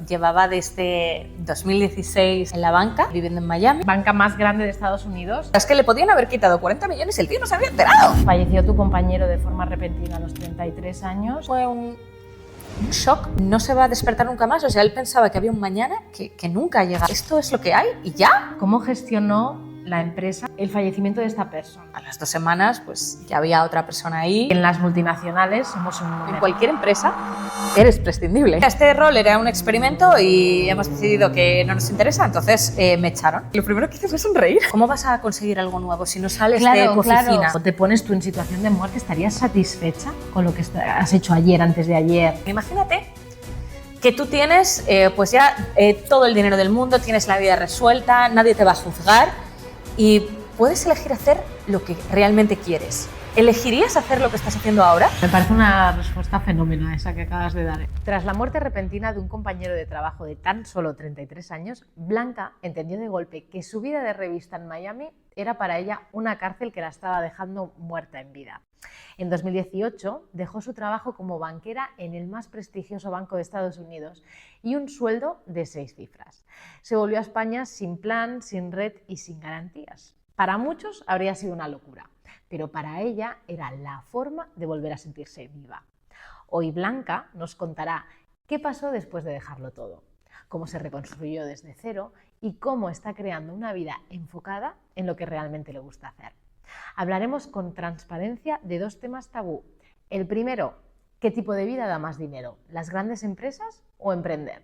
llevaba desde 2016 en la banca, viviendo en Miami. Banca más grande de Estados Unidos. Es que le podían haber quitado 40 millones y el tío no se había enterado. Falleció tu compañero de forma repentina a los 33 años. Fue un shock, no se va a despertar nunca más. O sea, él pensaba que había un mañana que nunca llega. Esto es lo que hay y ya. ¿Cómo gestionó la empresa el fallecimiento de esta persona? A las 2 semanas, pues ya había otra persona ahí. En las multinacionales somos un número. En cualquier empresa eres prescindible. Este rol era un experimento y hemos decidido que no nos interesa, entonces me echaron. Lo primero que hice fue sonreír. ¿Cómo vas a conseguir algo nuevo si no sales de tu oficina? O te pones tú en situación de muerte, ¿estarías satisfecha con lo que has hecho ayer, antes de ayer? Imagínate que tú tienes pues ya todo el dinero del mundo, tienes la vida resuelta, nadie te va a juzgar y puedes elegir hacer lo que realmente quieres. ¿Elegirías hacer lo que estás haciendo ahora? Me parece una respuesta fenomenal esa que acabas de dar. Tras la muerte repentina de un compañero de trabajo de tan solo 33 años, Blanca entendió de golpe que su vida de revista en Miami era para ella una cárcel que la estaba dejando muerta en vida. En 2018 dejó su trabajo como banquera en el más prestigioso banco de Estados Unidos y un sueldo de 6 cifras. Se volvió a España sin plan, sin red y sin garantías. Para muchos habría sido una locura, pero para ella era la forma de volver a sentirse viva. Hoy Blanca nos contará qué pasó después de dejarlo todo, cómo se reconstruyó desde cero y cómo está creando una vida enfocada en lo que realmente le gusta hacer. Hablaremos con transparencia de 2 temas tabú. El primero, ¿qué tipo de vida da más dinero? ¿Las grandes empresas o emprender?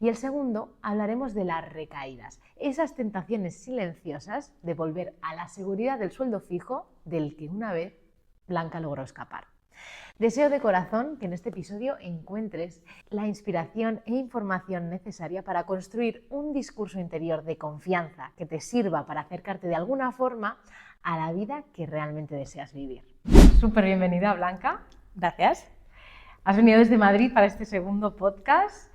Y el segundo, hablaremos de las recaídas, esas tentaciones silenciosas de volver a la seguridad del sueldo fijo del que una vez Blanca logró escapar. Deseo de corazón que en este episodio encuentres la inspiración e información necesaria para construir un discurso interior de confianza que te sirva para acercarte de alguna forma a la vida que realmente deseas vivir. Súper bienvenida, Blanca. Gracias. Has venido desde Madrid para este segundo podcast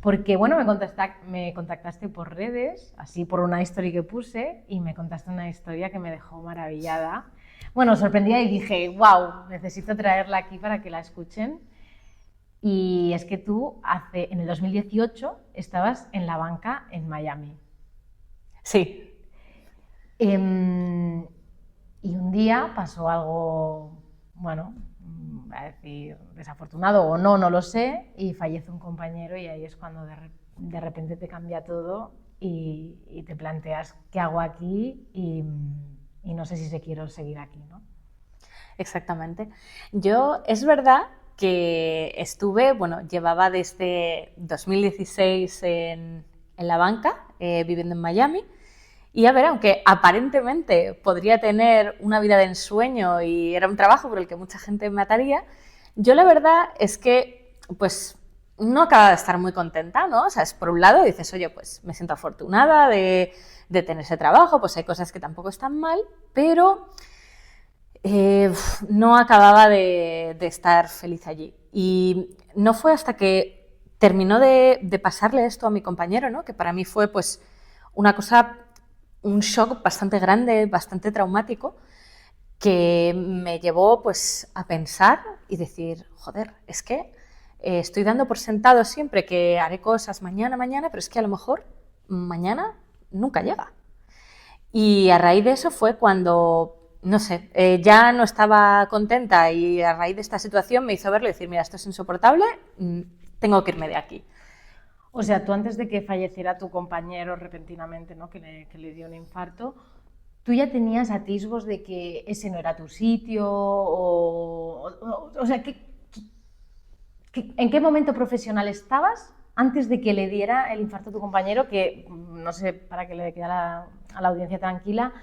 porque, bueno, me contactaste por redes, así por una story que puse, y me contaste una historia que me dejó maravillada. Bueno, sorprendida y dije, wow, necesito traerla aquí para que la escuchen. Y es que tú en el 2018 estabas en la banca en Miami. Sí. Y un día pasó algo, bueno, voy a decir desafortunado o no, no lo sé, y fallece un compañero y ahí es cuando de repente te cambia todo y te planteas qué hago aquí y no sé si quiero seguir aquí, ¿no? Exactamente. Yo, es verdad que llevaba desde 2016 en la banca, viviendo en Miami. Y a ver, aunque aparentemente podría tener una vida de ensueño y era un trabajo por el que mucha gente me mataría, yo la verdad es que pues no acaba de estar muy contenta, ¿no? O sea, por un lado dices, oye, pues me siento afortunada de tener ese trabajo, pues hay cosas que tampoco están mal, pero no acababa de estar feliz allí. Y no fue hasta que terminó de pasarle esto a mi compañero, ¿no? Que para mí fue pues un shock bastante grande, bastante traumático, que me llevó pues a pensar y decir, joder, es que estoy dando por sentado siempre que haré cosas mañana, pero es que a lo mejor mañana nunca llega. Y a raíz de eso fue cuando, no sé, ya no estaba contenta y a raíz de esta situación me hizo verlo y decir, mira, esto es insoportable, tengo que irme de aquí. O sea, tú antes de que falleciera tu compañero repentinamente, ¿no? que le dio un infarto, ¿tú ya tenías atisbos de que ese no era tu sitio? O sea, ¿en qué momento profesional estabas antes de que le diera el infarto a tu compañero? Que, no sé, para que le quedara a la audiencia tranquila,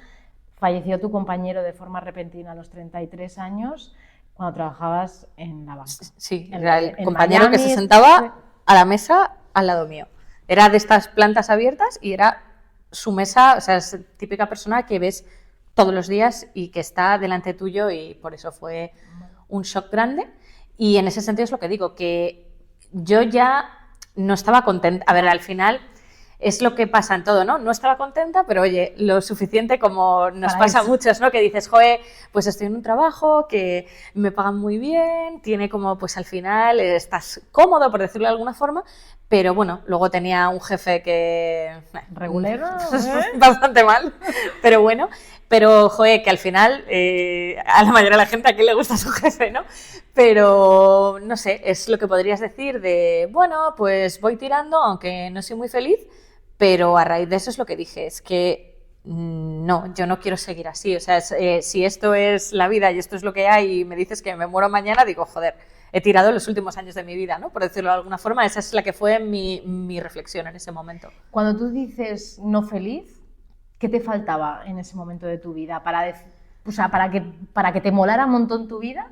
falleció tu compañero de forma repentina a los 33 años cuando trabajabas en la banca. Sí, era el compañero Miami, que se sentaba a la mesa al lado mío. Era de estas plantas abiertas y era su mesa, o sea, es típica persona que ves todos los días y que está delante tuyo y por eso fue un shock grande. Y en ese sentido es lo que digo, que yo ya no estaba contenta. A ver, al final es lo que pasa en todo, ¿no? No estaba contenta, pero oye, lo suficiente como nos pasa a muchos, ¿no? Que dices, joder, pues estoy en un trabajo que me pagan muy bien, tiene como, pues al final estás cómodo, por decirlo de alguna forma, pero bueno, luego tenía un jefe que... ¿Regulero? bastante mal, pero bueno. Pero, joder, que al final a la mayoría de la gente aquí le gusta su jefe, ¿no? Pero, no sé, es lo que podrías decir de, bueno, pues voy tirando, aunque no soy muy feliz, pero a raíz de eso es lo que dije, es que no, yo no quiero seguir así. O sea, si esto es la vida y esto es lo que hay y me dices que me muero mañana, digo, joder, he tirado los últimos años de mi vida, ¿no? Por decirlo de alguna forma, esa es la que fue mi reflexión en ese momento. Cuando tú dices no feliz, ¿qué te faltaba en ese momento de tu vida o sea, para que te molara un montón tu vida?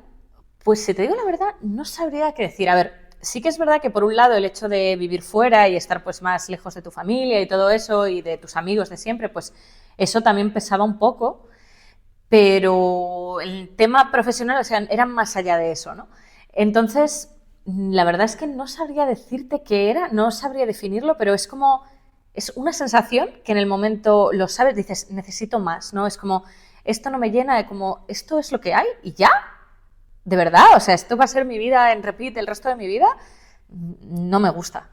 Pues si te digo la verdad, no sabría qué decir. A ver, sí que es verdad que por un lado el hecho de vivir fuera y estar pues más lejos de tu familia y todo eso y de tus amigos de siempre, pues eso también pesaba un poco, pero el tema profesional, o sea, era más allá de eso, ¿no? Entonces, la verdad es que no sabría decirte qué era, no sabría definirlo, pero es como, es una sensación que en el momento lo sabes, dices, necesito más, ¿no? Es como, esto no me llena, de como, esto es lo que hay y ya, de verdad, o sea, esto va a ser mi vida en repeat el resto de mi vida, no me gusta.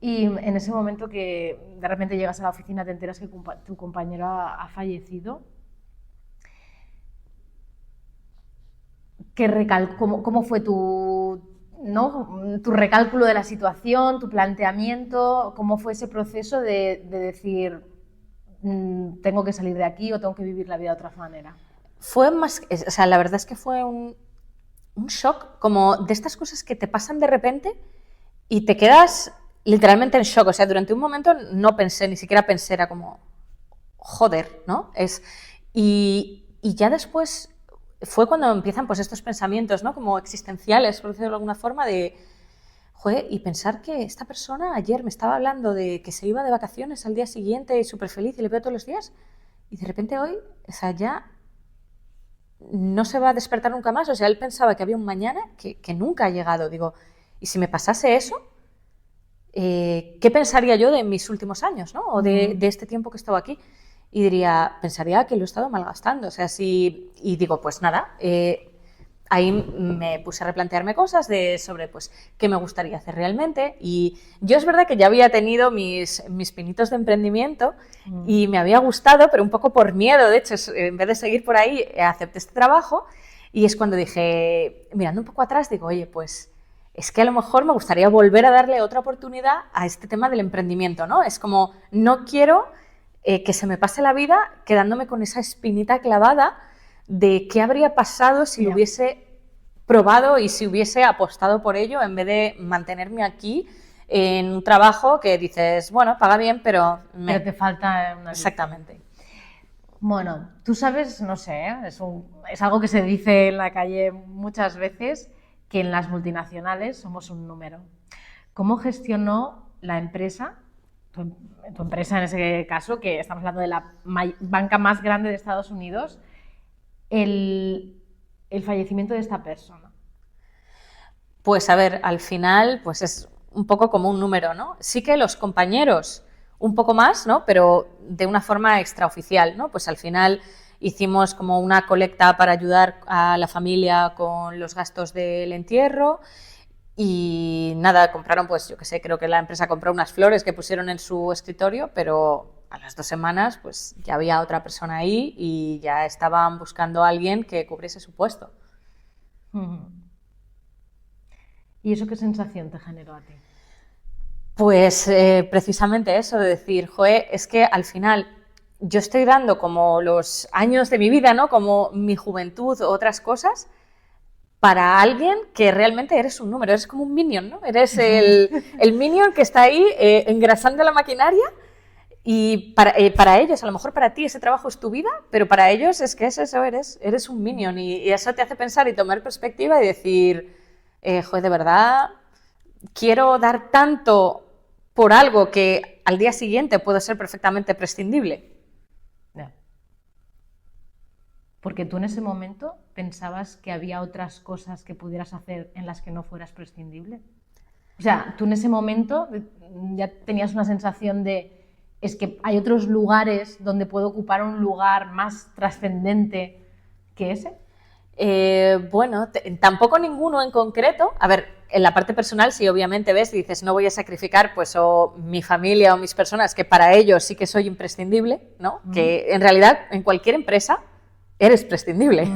Y en ese momento que de repente llegas a la oficina, te enteras que tu compañero ha fallecido, ¿cómo fue tu recálculo de la situación, tu planteamiento? ¿Cómo fue ese proceso de decir, tengo que salir de aquí o tengo que vivir la vida de otra manera? Fue más, o sea, la verdad es que fue un shock, como de estas cosas que te pasan de repente y te quedas literalmente en shock. O sea, durante un momento no pensé, ni siquiera pensé, era como, joder, ¿no? Y ya después fue cuando empiezan pues estos pensamientos, ¿no? Como existenciales, por decirlo de alguna forma, de, joder, y pensar que esta persona ayer me estaba hablando de que se iba de vacaciones al día siguiente y súper feliz y le veo todos los días, y de repente hoy, o sea, ya no se va a despertar nunca más. O sea, él pensaba que había un mañana que nunca ha llegado. Digo, ¿y si me pasase eso? ¿Qué pensaría yo de mis últimos años, ¿no? O de este tiempo que he estado aquí? Y diría, pensaría que lo he estado malgastando. O sea, y digo, pues nada, ahí me puse a replantearme cosas sobre pues, qué me gustaría hacer realmente. Y yo es verdad que ya había tenido mis pinitos de emprendimiento y me había gustado, pero un poco por miedo. De hecho, en vez de seguir por ahí, acepté este trabajo y es cuando dije, mirando un poco atrás, digo, oye, pues es que a lo mejor me gustaría volver a darle otra oportunidad a este tema del emprendimiento, ¿no? Es como, no quiero que se me pase la vida quedándome con esa espinita clavada de qué habría pasado si lo hubiese probado y si hubiese apostado por ello en vez de mantenerme aquí en un trabajo que dices, bueno, paga bien, pero... Pero te falta una... Exactamente. Bueno, tú sabes, no sé, es algo que se dice en la calle muchas veces, que en las multinacionales somos un número. ¿Cómo gestionó la empresa, tu empresa en ese caso, que estamos hablando de la banca más grande de Estados Unidos, el fallecimiento de esta persona? Pues a ver, al final pues es un poco como un número, ¿no? Sí que los compañeros un poco más, ¿no? Pero de una forma extraoficial, ¿no? Pues al final hicimos como una colecta para ayudar a la familia con los gastos del entierro y nada, compraron pues yo qué sé, creo que la empresa compró unas flores que pusieron en su escritorio, pero a las 2 semanas pues ya había otra persona ahí y ya estaban buscando a alguien que cubriese su puesto. ¿Y eso qué sensación te generó a ti? Pues precisamente eso, de decir, joder, es que al final yo estoy dando como los años de mi vida, ¿no? Como mi juventud o otras cosas para alguien que realmente eres un número, eres como un minion, ¿no? Eres el minion que está ahí engrasando la maquinaria y para ellos, a lo mejor para ti ese trabajo es tu vida, pero para ellos es que es eso, eres un minion y eso te hace pensar y tomar perspectiva y decir, joder, de verdad quiero dar tanto por algo que al día siguiente puede ser perfectamente prescindible. Yeah. Porque tú en ese momento pensabas que había otras cosas que pudieras hacer en las que no fueras prescindible. O sea, tú en ese momento ya tenías una sensación de, es que hay otros lugares donde puedo ocupar un lugar más trascendente que ese. Bueno, tampoco ninguno en concreto. A ver, en la parte personal sí, obviamente ves y dices, no voy a sacrificar pues o mi familia o mis personas, que para ellos sí que soy imprescindible, ¿no? Que en realidad en cualquier empresa eres prescindible.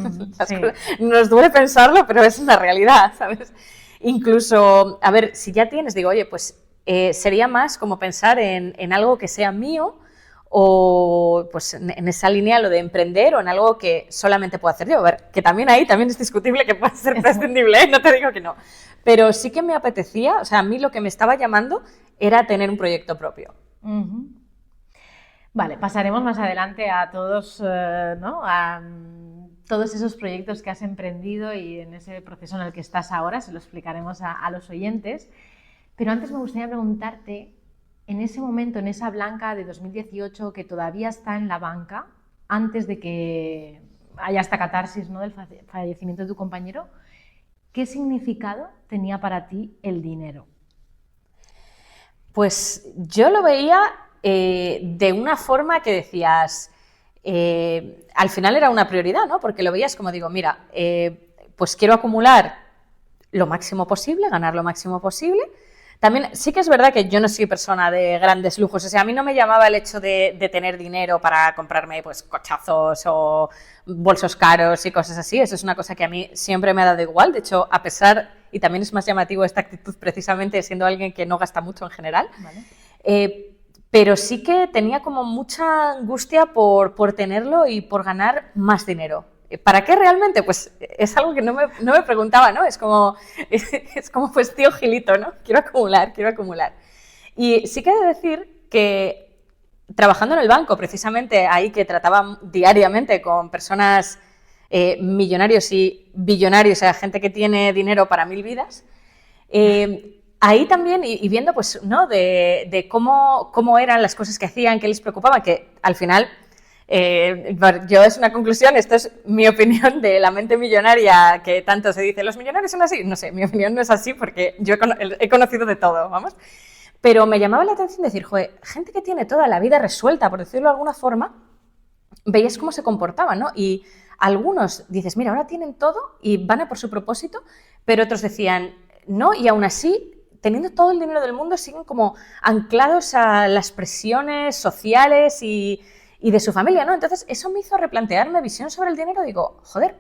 Sí. Nos duele pensarlo, pero es una realidad, ¿sabes? Incluso, a ver, si ya tienes, digo, oye, pues sería más como pensar en algo que sea mío o pues en esa línea lo de emprender o en algo que solamente puedo hacer yo. A ver, que también ahí también es discutible que pueda ser prescindible, ¿eh? No te digo que no. Pero sí que me apetecía, o sea, a mí lo que me estaba llamando era tener un proyecto propio. Vale, pasaremos más adelante a todos, ¿no? A todos esos proyectos que has emprendido y en ese proceso en el que estás ahora, se lo explicaremos a los oyentes. Pero antes me gustaría preguntarte, en ese momento, en esa Blanca de 2018 que todavía está en la banca, antes de que haya esta catarsis, ¿no?, del fallecimiento de tu compañero, ¿qué significado tenía para ti el dinero? Pues yo lo veía de una forma que decías, al final era una prioridad, ¿no? Porque lo veías como digo, mira, pues quiero acumular lo máximo posible, ganar lo máximo posible. También sí que es verdad que yo no soy persona de grandes lujos, o sea, a mí no me llamaba el hecho de tener dinero para comprarme pues cochazos o bolsos caros y cosas así, eso es una cosa que a mí siempre me ha dado igual, de hecho, a pesar, y también es más llamativo esta actitud precisamente siendo alguien que no gasta mucho en general, vale. Pero sí que tenía como mucha angustia por tenerlo y por ganar más dinero. ¿Para qué realmente? Pues es algo que no me preguntaba, ¿no? Es como pues tío Gilito, ¿no? Quiero acumular, quiero acumular. Y sí que he de decir que trabajando en el banco, precisamente ahí que trataba diariamente con personas millonarios y billonarios, o sea, gente que tiene dinero para 1000 vidas, ahí también, y viendo pues, ¿no? de cómo eran las cosas que hacían, qué les preocupaba, que al final... yo es una conclusión, esto es mi opinión de la mente millonaria que tanto se dice, los millonarios son así, no sé, mi opinión no es así porque yo he conocido de todo, vamos, pero me llamaba la atención decir, joder, gente que tiene toda la vida resuelta, por decirlo de alguna forma, veías cómo se comportaban, ¿no? Y algunos dices, mira, ahora tienen todo y van a por su propósito, pero otros decían, no, y aún así, teniendo todo el dinero del mundo, siguen como anclados a las presiones sociales y de su familia, ¿no? Entonces, eso me hizo replantearme visión sobre el dinero. Digo, joder,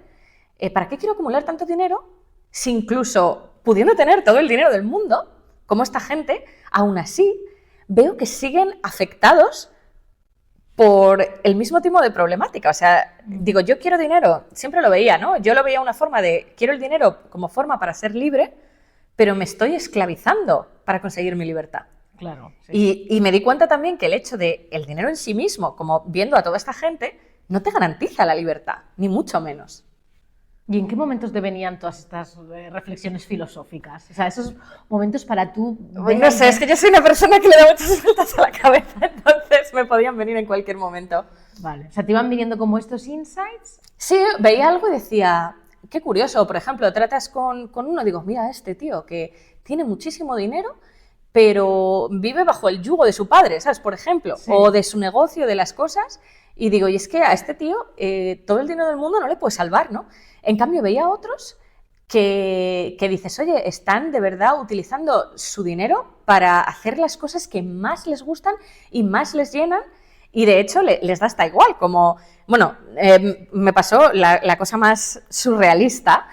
¿para qué quiero acumular tanto dinero si incluso pudiendo tener todo el dinero del mundo, como esta gente, aún así veo que siguen afectados por el mismo tipo de problemática? O sea, digo, yo quiero dinero, siempre lo veía, ¿no? Yo lo veía una forma de, quiero el dinero como forma para ser libre, pero me estoy esclavizando para conseguir mi libertad. Claro. Sí. Y me di cuenta también que el hecho de el dinero en sí mismo, como viendo a toda esta gente, no te garantiza la libertad, ni mucho menos. ¿Y en qué momentos te venían todas estas reflexiones filosóficas? O sea, esos momentos para tú... No sé, es que yo soy una persona que le da muchas vueltas a la cabeza, entonces me podían venir en cualquier momento. Vale, o sea, ¿te iban viniendo como estos insights? Sí, veía algo y decía, qué curioso, por ejemplo, tratas con uno, digo, mira este tío que tiene muchísimo dinero, pero vive bajo el yugo de su padre, ¿sabes? Por ejemplo, sí. O de su negocio, de las cosas, y digo, y es que a este tío todo el dinero del mundo no le puede salvar, ¿no? En cambio, veía otros que dices, oye, están de verdad utilizando su dinero para hacer las cosas que más les gustan y más les llenan, y de hecho les da hasta igual, como, bueno, me pasó la cosa más surrealista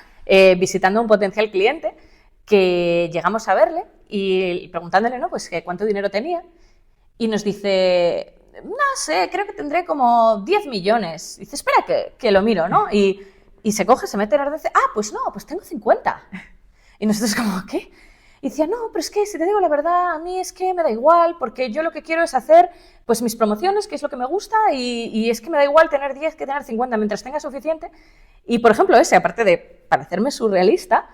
visitando a un potencial cliente, que llegamos a verle, y preguntándole, ¿no? Pues que cuánto dinero tenía, y nos dice, no sé, creo que tendré como 10 millones. Y dice, espera que lo miro, ¿no? Y se coge, se mete en la red, pues no, pues tengo 50. Y nosotros como, ¿qué? Y decía, no, pero es que si te digo la verdad, a mí es que me da igual, porque yo lo que quiero es hacer pues mis promociones, que es lo que me gusta, y es que me da igual tener 10 que tener 50 mientras tenga suficiente. Y por ejemplo ese, aparte de parecerme surrealista,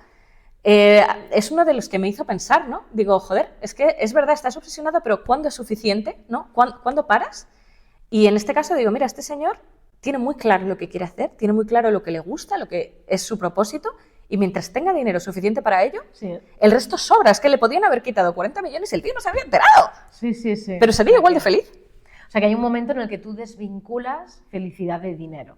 es uno de los que me hizo pensar, ¿no? Digo, joder, es que es verdad, estás obsesionado, pero ¿cuándo es suficiente? ¿No? ¿Cuándo paras? Y en este caso digo, mira, este señor tiene muy claro lo que quiere hacer, tiene muy claro lo que le gusta, lo que es su propósito, y mientras tenga dinero suficiente para ello, sí. El resto sobra. Es que le podían haber quitado 40 millones y el tío no se había enterado. Sí, sí, sí. Pero sería igual de feliz. O sea, que hay un momento en el que tú desvinculas felicidad de dinero.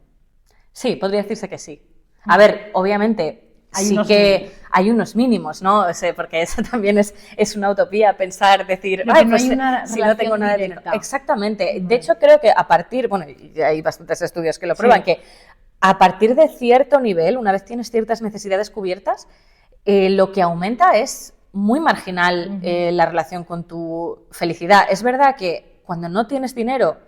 Sí, podría decirse que sí. A ver, obviamente, sí que hay unos mínimos, ¿no? O sea, porque eso también es una utopía, pensar, decir, no, no pues, hay una si no tengo nada de dinero. directa. Exactamente. De hecho, creo que a partir, bueno, y hay bastantes estudios que lo prueban, que a partir de cierto nivel, una vez tienes ciertas necesidades cubiertas, lo que aumenta es muy marginal la relación con tu felicidad. Es verdad que cuando no tienes dinero,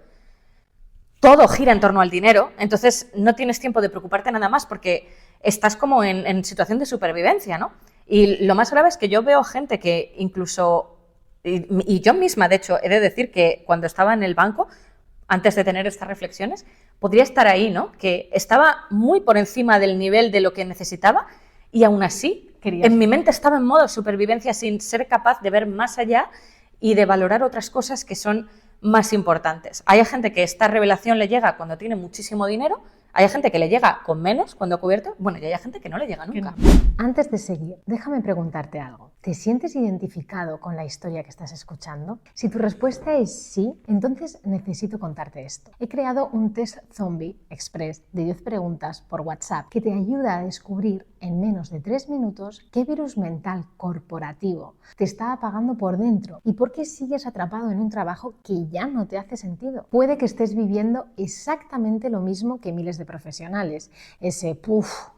todo gira en torno al dinero, entonces no tienes tiempo de preocuparte nada más porque estás como en situación de supervivencia, ¿no? Y lo más grave es que yo veo gente que incluso, y yo misma, de hecho, he de decir que cuando estaba en el banco, antes de tener estas reflexiones, podría estar ahí, ¿no? Que estaba muy por encima del nivel de lo que necesitaba y aún así, en mi mente estaba en modo supervivencia sin ser capaz de ver más allá y de valorar otras cosas que son más importantes. Hay gente que esta revelación le llega cuando tiene muchísimo dinero, hay gente que le llega con menos cuando ha cubierto, bueno, y hay gente que no le llega nunca. Antes de seguir, déjame preguntarte algo. ¿Te sientes identificado con la historia que estás escuchando? Si tu respuesta es sí, entonces necesito contarte esto. He creado un test zombie express de 10 preguntas por WhatsApp que te ayuda a descubrir en menos de 3 minutos qué virus mental corporativo te está apagando por dentro y por qué sigues atrapado en un trabajo que ya no te hace sentido. Puede que estés viviendo exactamente lo mismo que miles de profesionales. Ese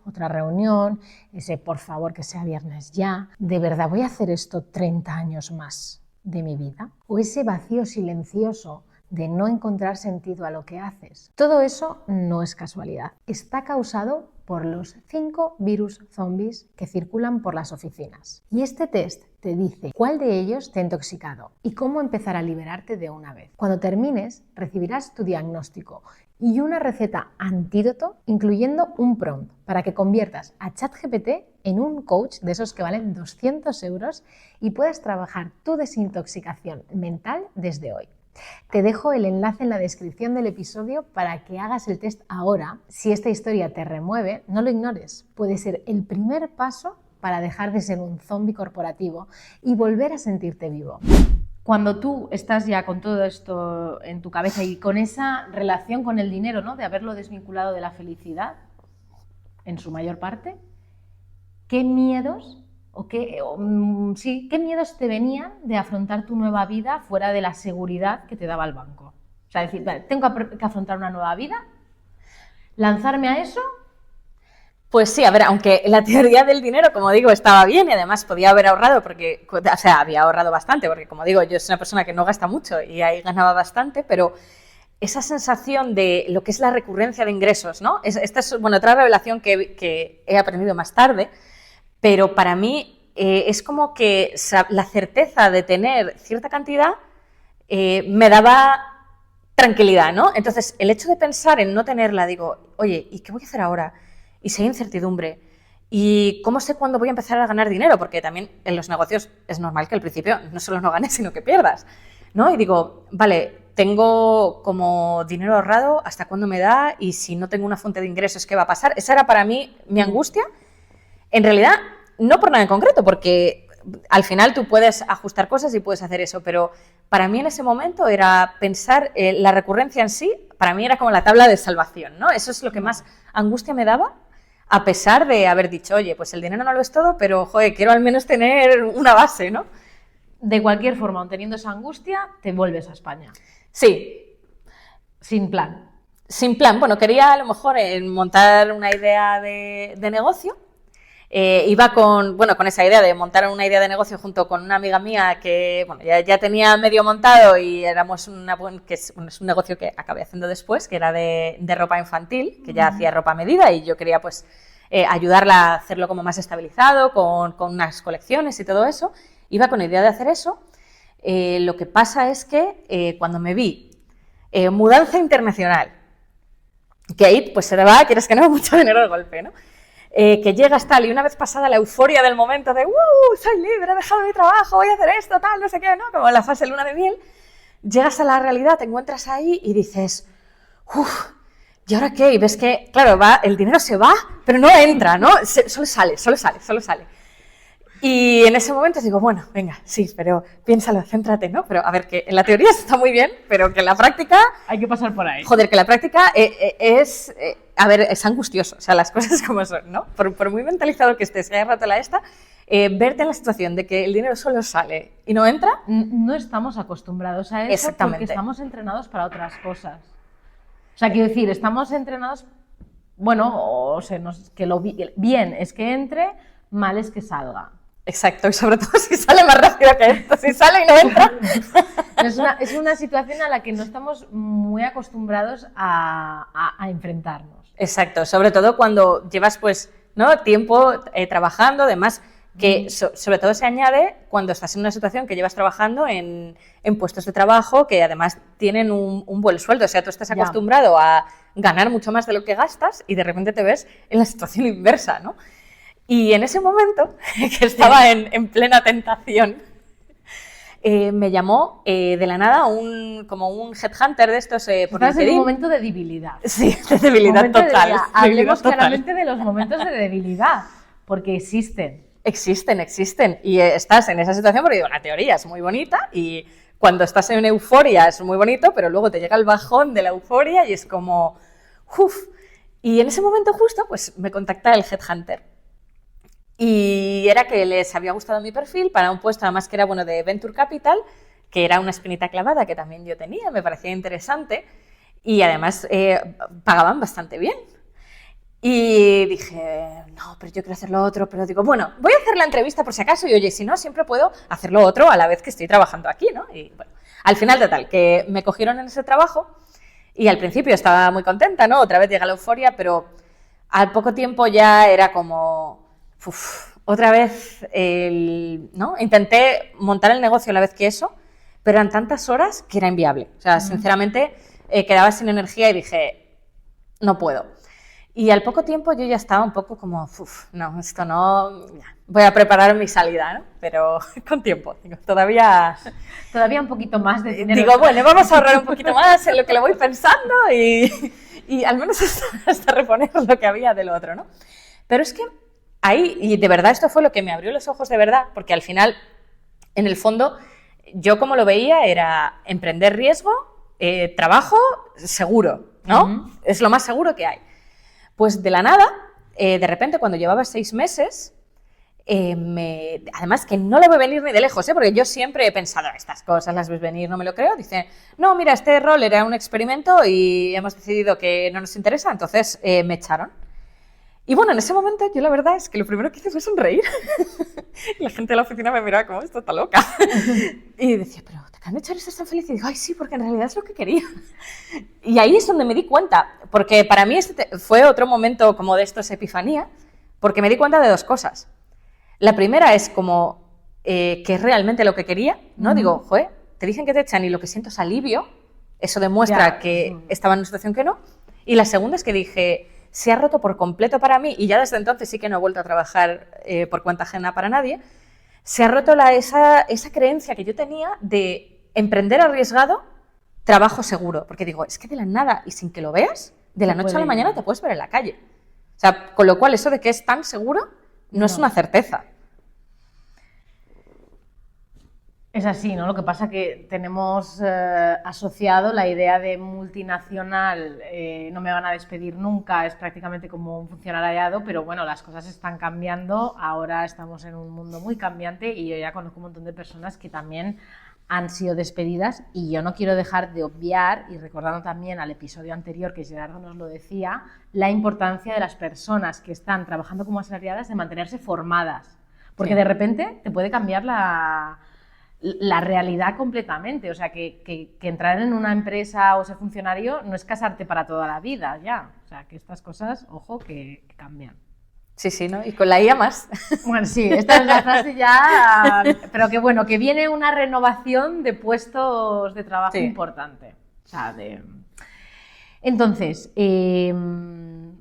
otra reunión, ese por favor que sea viernes ya. ¿De verdad voy a hacer esto 30 años más de mi vida? O ese vacío silencioso de no encontrar sentido a lo que haces. Todo eso no es casualidad. Está causado por los 5 virus zombies que circulan por las oficinas. Y este test te dice cuál de ellos te ha intoxicado y cómo empezar a liberarte de una vez. Cuando termines, recibirás tu diagnóstico y una receta antídoto, incluyendo un prompt para que conviertas a ChatGPT en un coach de esos que valen 200 euros y puedas trabajar tu desintoxicación mental desde hoy. Te dejo el enlace en la descripción del episodio para que hagas el test ahora. Si esta historia te remueve, no lo ignores. Puede ser el primer paso para dejar de ser un zombie corporativo y volver a sentirte vivo. Cuando tú estás ya con todo esto en tu cabeza y con esa relación con el dinero, ¿no? De haberlo desvinculado de la felicidad, en su mayor parte, ¿qué miedos qué miedos te venían de afrontar tu nueva vida fuera de la seguridad que te daba el banco? O sea, decir, vale, tengo que afrontar una nueva vida, lanzarme a eso. Pues sí, a ver, aunque la teoría del dinero, como digo, estaba bien y además podía haber ahorrado porque, o sea, había ahorrado bastante porque, como digo, yo soy una persona que no gasta mucho y ahí ganaba bastante, pero esa sensación de lo que es la recurrencia de ingresos, ¿no? Esta es, bueno, otra revelación que he aprendido más tarde, pero para mí es como que la certeza de tener cierta cantidad me daba tranquilidad, ¿no? Entonces, el hecho de pensar en no tenerla, digo, oye, ¿y qué voy a hacer ahora? Y si hay incertidumbre, ¿y cómo sé cuándo voy a empezar a ganar dinero? Porque también en los negocios es normal que al principio no solo no ganes, sino que pierdas, ¿no? Y digo, vale, tengo como dinero ahorrado, ¿hasta cuándo me da? Y si no tengo una fuente de ingresos, ¿qué va a pasar? Esa era para mí mi angustia. En realidad, no por nada en concreto, porque al final tú puedes ajustar cosas y puedes hacer eso, pero para mí en ese momento era pensar, la recurrencia en sí, para mí era como la tabla de salvación, ¿no? Eso es lo que más angustia me daba, a pesar de haber dicho, oye, pues el dinero no lo es todo, pero, joder, quiero al menos tener una base, ¿no? De cualquier forma, aun teniendo esa angustia, te vuelves a España. Sí. Sin plan. Sin plan. Bueno, quería a lo mejor montar una idea de negocio. Iba con esa idea de montar una idea de negocio junto con una amiga mía que bueno, ya tenía medio montado y éramos que es un negocio que acabé haciendo después, que era de ropa infantil, que ya hacía ropa a medida y yo quería pues ayudarla a hacerlo como más estabilizado, con unas colecciones y todo eso. Iba con la idea de hacer eso. Lo que pasa es que cuando me vi mudanza internacional, que ahí pues se te va, quieres que no, mucho dinero de golpe, ¿no? Que llegas tal y una vez pasada la euforia del momento de soy libre, he dejado mi trabajo, voy a hacer esto, tal, no sé qué, ¿no? Como la fase luna de miel, llegas a la realidad, te encuentras ahí y dices, ¿y ahora qué? Y ves que, claro, el dinero se va, pero no entra, ¿no? Solo sale. Y en ese momento digo, bueno, venga, sí, pero piénsalo, céntrate, ¿no? Pero a ver, que en la teoría está muy bien, pero que en la práctica... Hay que pasar por ahí. Joder, que la práctica a ver, es angustioso, o sea, las cosas como son, ¿no? Por muy mentalizado que estés, que hayas rato la esta, verte en la situación de que el dinero solo sale y no entra... No estamos acostumbrados a eso porque estamos entrenados para otras cosas. O sea, quiero decir, estamos entrenados, bueno, o sea, que lo bien es que entre, mal es que salga. Exacto, y sobre todo si sale más rápido que esto, si sale y no entra. Es una situación a la que no estamos muy acostumbrados a enfrentarnos. Exacto, sobre todo cuando llevas pues, ¿no? tiempo trabajando, además que sobre todo se añade cuando estás en una situación que llevas trabajando en puestos de trabajo que además tienen un buen sueldo, o sea, tú estás acostumbrado a ganar mucho más de lo que gastas y de repente te ves en la situación inversa, ¿no? Y en ese momento, que estaba en plena tentación, me llamó de la nada como un headhunter de estos por Estás LinkedIn. en un momento de debilidad. Sí, de debilidad total. Hablemos claramente de los momentos de debilidad, porque existen. Existen. Y estás en esa situación porque digo, la teoría es muy bonita y cuando estás en euforia es muy bonito, pero luego te llega el bajón de la euforia y es como, uff. Y en ese momento justo, pues me contacta el headhunter. Y era que les había gustado mi perfil para un puesto, además que era bueno de Venture Capital, que era una espinita clavada que también yo tenía, me parecía interesante y además pagaban bastante bien. Y dije, no, pero yo quiero hacer lo otro, pero digo, bueno, voy a hacer la entrevista por si acaso y oye, si no, siempre puedo hacer lo otro a la vez que estoy trabajando aquí, ¿no? Y bueno, al final total, que me cogieron en ese trabajo y al principio estaba muy contenta, ¿no? Otra vez llega la euforia, pero al poco tiempo ya era como... otra vez, ¿no? Intenté montar el negocio a la vez que eso, pero eran tantas horas que era inviable. O sea, sinceramente, quedaba sin energía y dije, no puedo. Y al poco tiempo yo ya estaba un poco como, no, esto no, voy a preparar mi salida, ¿no? Pero con tiempo, digo, todavía un poquito más de dinero. Digo, bueno, vamos a ahorrar un poquito más en lo que lo voy pensando y al menos hasta reponer lo que había del otro, ¿no? Pero es que ahí, y de verdad esto fue lo que me abrió los ojos de verdad, porque al final, en el fondo, yo como lo veía era emprender riesgo, trabajo seguro, ¿no? Es lo más seguro que hay. Pues de la nada, de repente cuando llevaba 6 meses, además que no lo veo venir ni de lejos, porque yo siempre he pensado, estas cosas las ves venir, no me lo creo, dice, no, mira, este rol era un experimento y hemos decidido que no nos interesa, entonces me echaron. Y bueno, en ese momento yo la verdad es que lo primero que hice fue sonreír. Y la gente de la oficina me miraba como, esto está loca. Y decía, pero ¿te acaban de echar y estás tan feliz? Y digo, ay, sí, porque en realidad es lo que quería. Y ahí es donde me di cuenta, porque para mí este fue otro momento como de estos epifanía, porque me di cuenta de 2 cosas. La primera es como que es realmente lo que quería, ¿no? Digo, joder, te dicen que te echan y lo que siento es alivio. Eso demuestra que estaba en una situación que no. Y la segunda es que dije, se ha roto por completo para mí, y ya desde entonces sí que no he vuelto a trabajar por cuenta ajena para nadie, se ha roto esa creencia que yo tenía de emprender arriesgado, trabajo seguro. Porque digo, es que de la nada y sin que lo veas, de la noche a la mañana te puedes ver en la calle. O sea, con lo cual eso de que es tan seguro no es una certeza. Es así, ¿no? Lo que pasa es que tenemos asociado la idea de multinacional, no me van a despedir nunca, es prácticamente como un funcionariado, pero bueno, las cosas están cambiando, ahora estamos en un mundo muy cambiante y yo ya conozco un montón de personas que también han sido despedidas y yo no quiero dejar de obviar, y recordando también al episodio anterior que Gerardo nos lo decía, la importancia de las personas que están trabajando como asalariadas de mantenerse formadas, porque de repente te puede cambiar la realidad completamente, o sea, que entrar en una empresa o ser funcionario no es casarte para toda la vida ya, o sea, que estas cosas, ojo, que cambian. Sí, sí, ¿no? Y con la IA más. Bueno, sí, esta es la frase ya, pero que bueno, que viene una renovación de puestos de trabajo importante. O sea, Entonces,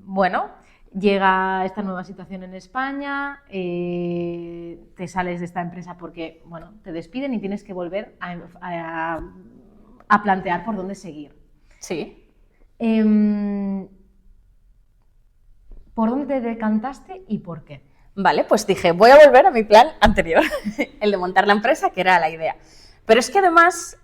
bueno, llega esta nueva situación en España, te sales de esta empresa porque, bueno, te despiden y tienes que volver a plantear por dónde seguir. Sí. ¿Por dónde te decantaste y por qué? Vale, pues dije, voy a volver a mi plan anterior, el de montar la empresa, que era la idea. Pero es que además,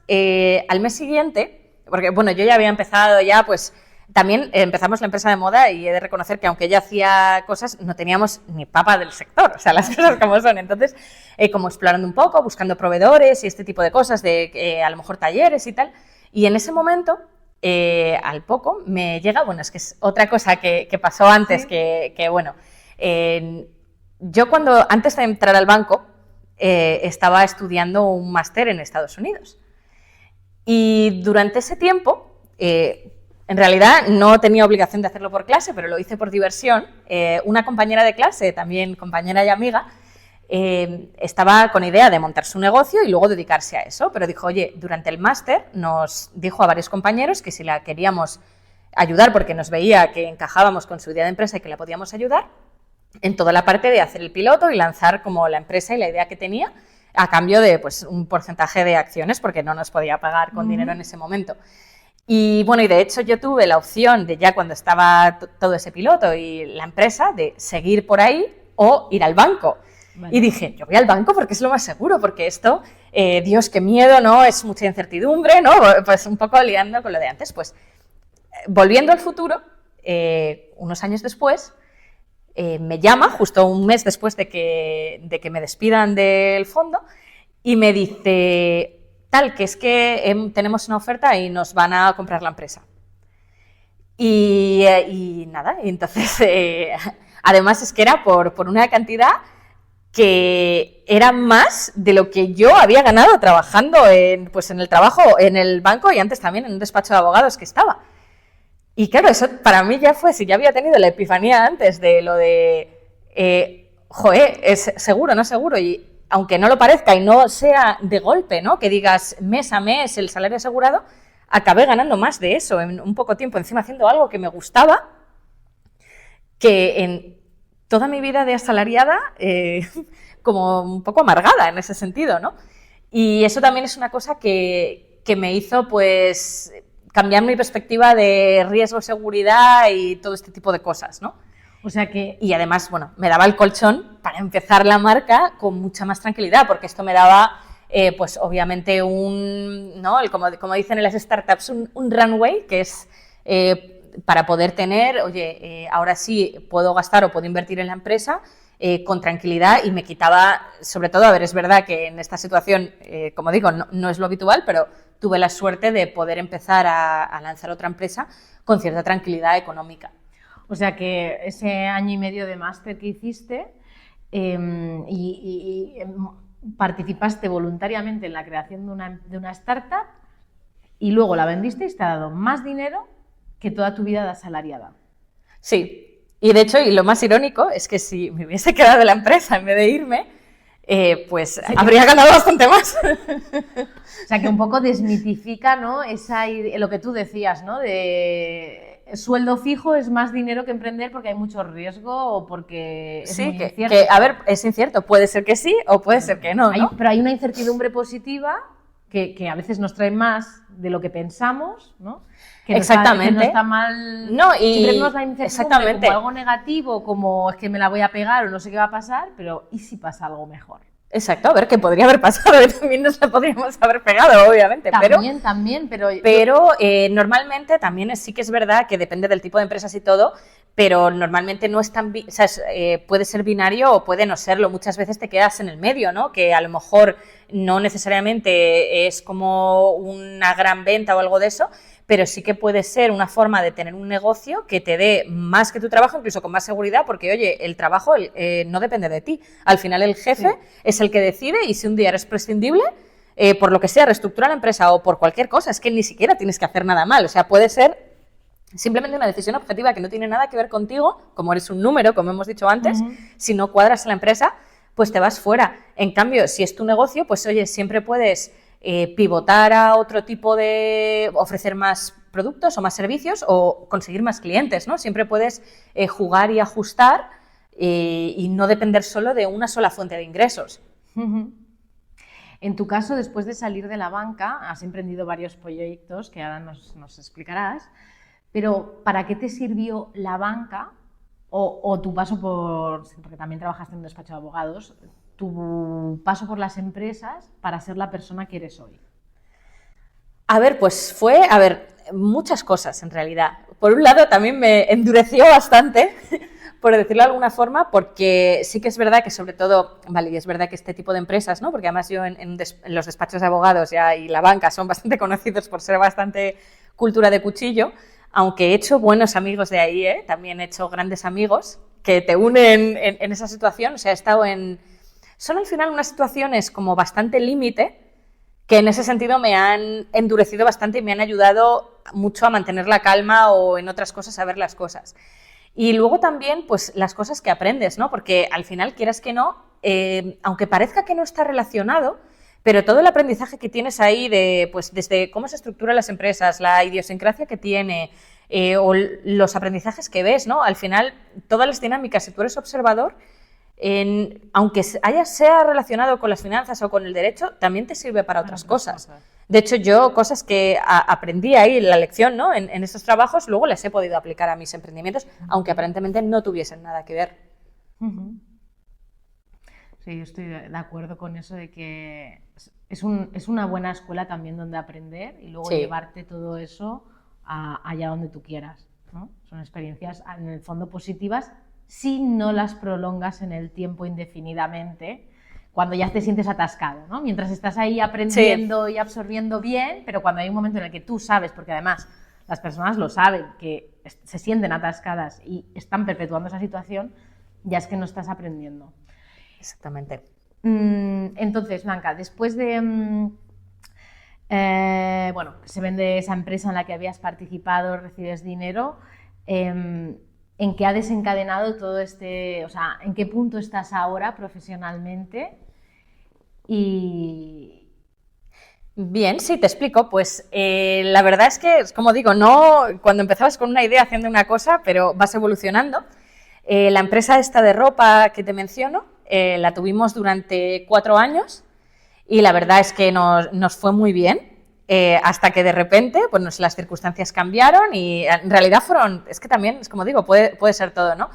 al mes siguiente, porque bueno, yo ya había empezado ya, pues también empezamos la empresa de moda y he de reconocer que aunque ella hacía cosas, no teníamos ni papa del sector, o sea, las cosas como son. Entonces, como explorando un poco, buscando proveedores y este tipo de cosas, de a lo mejor talleres y tal. Y en ese momento, al poco, me llega, bueno, es que es otra cosa que pasó antes, sí. Bueno, yo antes de entrar al banco, estaba estudiando un máster en Estados Unidos. Y durante ese tiempo, en realidad no tenía obligación de hacerlo por clase, pero lo hice por diversión. Una compañera de clase, también compañera y amiga, estaba con idea de montar su negocio y luego dedicarse a eso, pero dijo, oye, durante el máster nos dijo a varios compañeros que si la queríamos ayudar porque nos veía que encajábamos con su idea de empresa y que la podíamos ayudar, en toda la parte de hacer el piloto y lanzar como la empresa y la idea que tenía a cambio de pues, un porcentaje de acciones porque no nos podía pagar con dinero en ese momento. Y bueno, y de hecho yo tuve la opción de ya cuando estaba todo ese piloto y la empresa de seguir por ahí o ir al banco. Vale. Y dije, yo voy al banco porque es lo más seguro, porque esto, Dios, qué miedo, ¿no? Es mucha incertidumbre, ¿no? Pues un poco liando con lo de antes. Pues volviendo al futuro, unos años después, me llama, justo un mes después de que me despidan del fondo, y me dice, tal, que es que tenemos una oferta y nos van a comprar la empresa. Y nada, y entonces, además es que era por una cantidad que era más de lo que yo había ganado trabajando pues en el trabajo, en el banco y antes también en un despacho de abogados que estaba. Y claro, eso para mí ya fue, si ya había tenido la epifanía antes de lo de, joder, es seguro, no seguro, y aunque no lo parezca y no sea de golpe, ¿no? Que digas mes a mes el salario asegurado, acabé ganando más de eso en un poco tiempo, encima haciendo algo que me gustaba, que en toda mi vida de asalariada, como un poco amargada en ese sentido, ¿no? Y eso también es una cosa que me hizo, pues, cambiar mi perspectiva de riesgo, seguridad y todo este tipo de cosas, ¿no? O sea que... Y además, bueno, me daba el colchón para empezar la marca con mucha más tranquilidad, porque esto me daba, pues obviamente ¿no? Como dicen en las startups, un runway, que es para poder tener, oye, ahora sí puedo gastar o puedo invertir en la empresa con tranquilidad, y me quitaba, sobre todo, a ver, es verdad que en esta situación, como digo, no es lo habitual, pero tuve la suerte de poder empezar a lanzar otra empresa con cierta tranquilidad económica. O sea que ese año y medio de máster que hiciste participaste voluntariamente en la creación de una startup y luego la vendiste y te ha dado más dinero que toda tu vida de asalariada. Sí, y de hecho, y lo más irónico es que si me hubiese quedado en la empresa en vez de irme, pues sí, habría ganado bastante más. O sea que un poco desmitifica, ¿no? Lo que tú decías, ¿no? De sueldo fijo es más dinero que emprender porque hay mucho riesgo o porque es muy incierto. A ver, es incierto, puede ser que sí o puede ser que no, ¿no? Pero hay una incertidumbre positiva que a veces nos trae más de lo que pensamos, ¿no? Exactamente. Que no está mal. No, y siempre vemos la incertidumbre como algo negativo, como es que me la voy a pegar o no sé qué va a pasar, pero ¿y si pasa algo mejor? Exacto, a ver, que podría haber pasado, también nos la podríamos haber pegado, obviamente. También, pero normalmente también sí que es verdad que depende del tipo de empresas y todo, pero normalmente no es tan, o sea, puede ser binario o puede no serlo. Muchas veces te quedas en el medio, ¿no? Que a lo mejor no necesariamente es como una gran venta o algo de eso, pero sí que puede ser una forma de tener un negocio que te dé más que tu trabajo, incluso con más seguridad, porque, oye, el trabajo no depende de ti. Al final el jefe es el que decide, y si un día eres prescindible, por lo que sea, reestructura la empresa o por cualquier cosa, es que ni siquiera tienes que hacer nada mal. O sea, puede ser simplemente una decisión objetiva que no tiene nada que ver contigo, como eres un número, como hemos dicho antes, si no cuadras en la empresa, pues te vas fuera. En cambio, si es tu negocio, pues, oye, siempre puedes pivotar a otro tipo de, ofrecer más productos o más servicios o conseguir más clientes, ¿no? Siempre puedes jugar y ajustar y no depender solo de una sola fuente de ingresos. En tu caso, después de salir de la banca, has emprendido varios proyectos que ahora nos explicarás, pero ¿para qué te sirvió la banca o tu paso porque también trabajaste en un despacho de abogados, tu paso por las empresas para ser la persona que eres hoy. A ver, pues muchas cosas en realidad. Por un lado, también me endureció bastante, por decirlo de alguna forma, porque sí que es verdad que sobre todo, vale, y es verdad que este tipo de empresas, ¿no? Porque además yo en los despachos de abogados ya y la banca son bastante conocidos por ser bastante cultura de cuchillo, aunque he hecho buenos amigos de ahí, también he hecho grandes amigos que te unen en esa situación. O sea, he estado son al final unas situaciones como bastante límite, que en ese sentido me han endurecido bastante y me han ayudado mucho a mantener la calma o en otras cosas a ver las cosas. Y luego también, pues, las cosas que aprendes, ¿no? Porque al final, quieras que no, aunque parezca que no está relacionado, pero todo el aprendizaje que tienes ahí pues, desde cómo se estructuran las empresas, la idiosincrasia que tiene, o los aprendizajes que ves, ¿no? Al final, todas las dinámicas, si tú eres observador, aunque sea relacionado con las finanzas o con el derecho, también te sirve para otras cosas. De hecho, yo cosas que aprendí ahí en la lección, ¿no? En estos trabajos, luego las he podido aplicar a mis emprendimientos, aunque aparentemente no tuviesen nada que ver. Sí, yo estoy de acuerdo con eso de que es una buena escuela también donde aprender y luego llevarte todo eso allá donde tú quieras, ¿no? Son experiencias en el fondo positivas si no las prolongas en el tiempo indefinidamente, cuando ya te sientes atascado, ¿no? Mientras estás ahí aprendiendo y absorbiendo bien, pero cuando hay un momento en el que tú sabes, porque además las personas lo saben, que se sienten atascadas y están perpetuando esa situación, ya es que no estás aprendiendo. Exactamente. Entonces, Blanca, después de... se vende esa empresa en la que habías participado, recibes dinero... ¿En qué ha desencadenado todo este, o sea, en qué punto estás ahora profesionalmente? Bien, sí, te explico. Pues la verdad es que, como digo, cuando empezabas con una idea haciendo una cosa, pero vas evolucionando. La empresa esta de ropa que te menciono, la tuvimos durante 4 años y la verdad es que nos fue muy bien. Hasta que de repente, pues las circunstancias cambiaron y en realidad es que también, es como digo, puede ser todo, ¿no?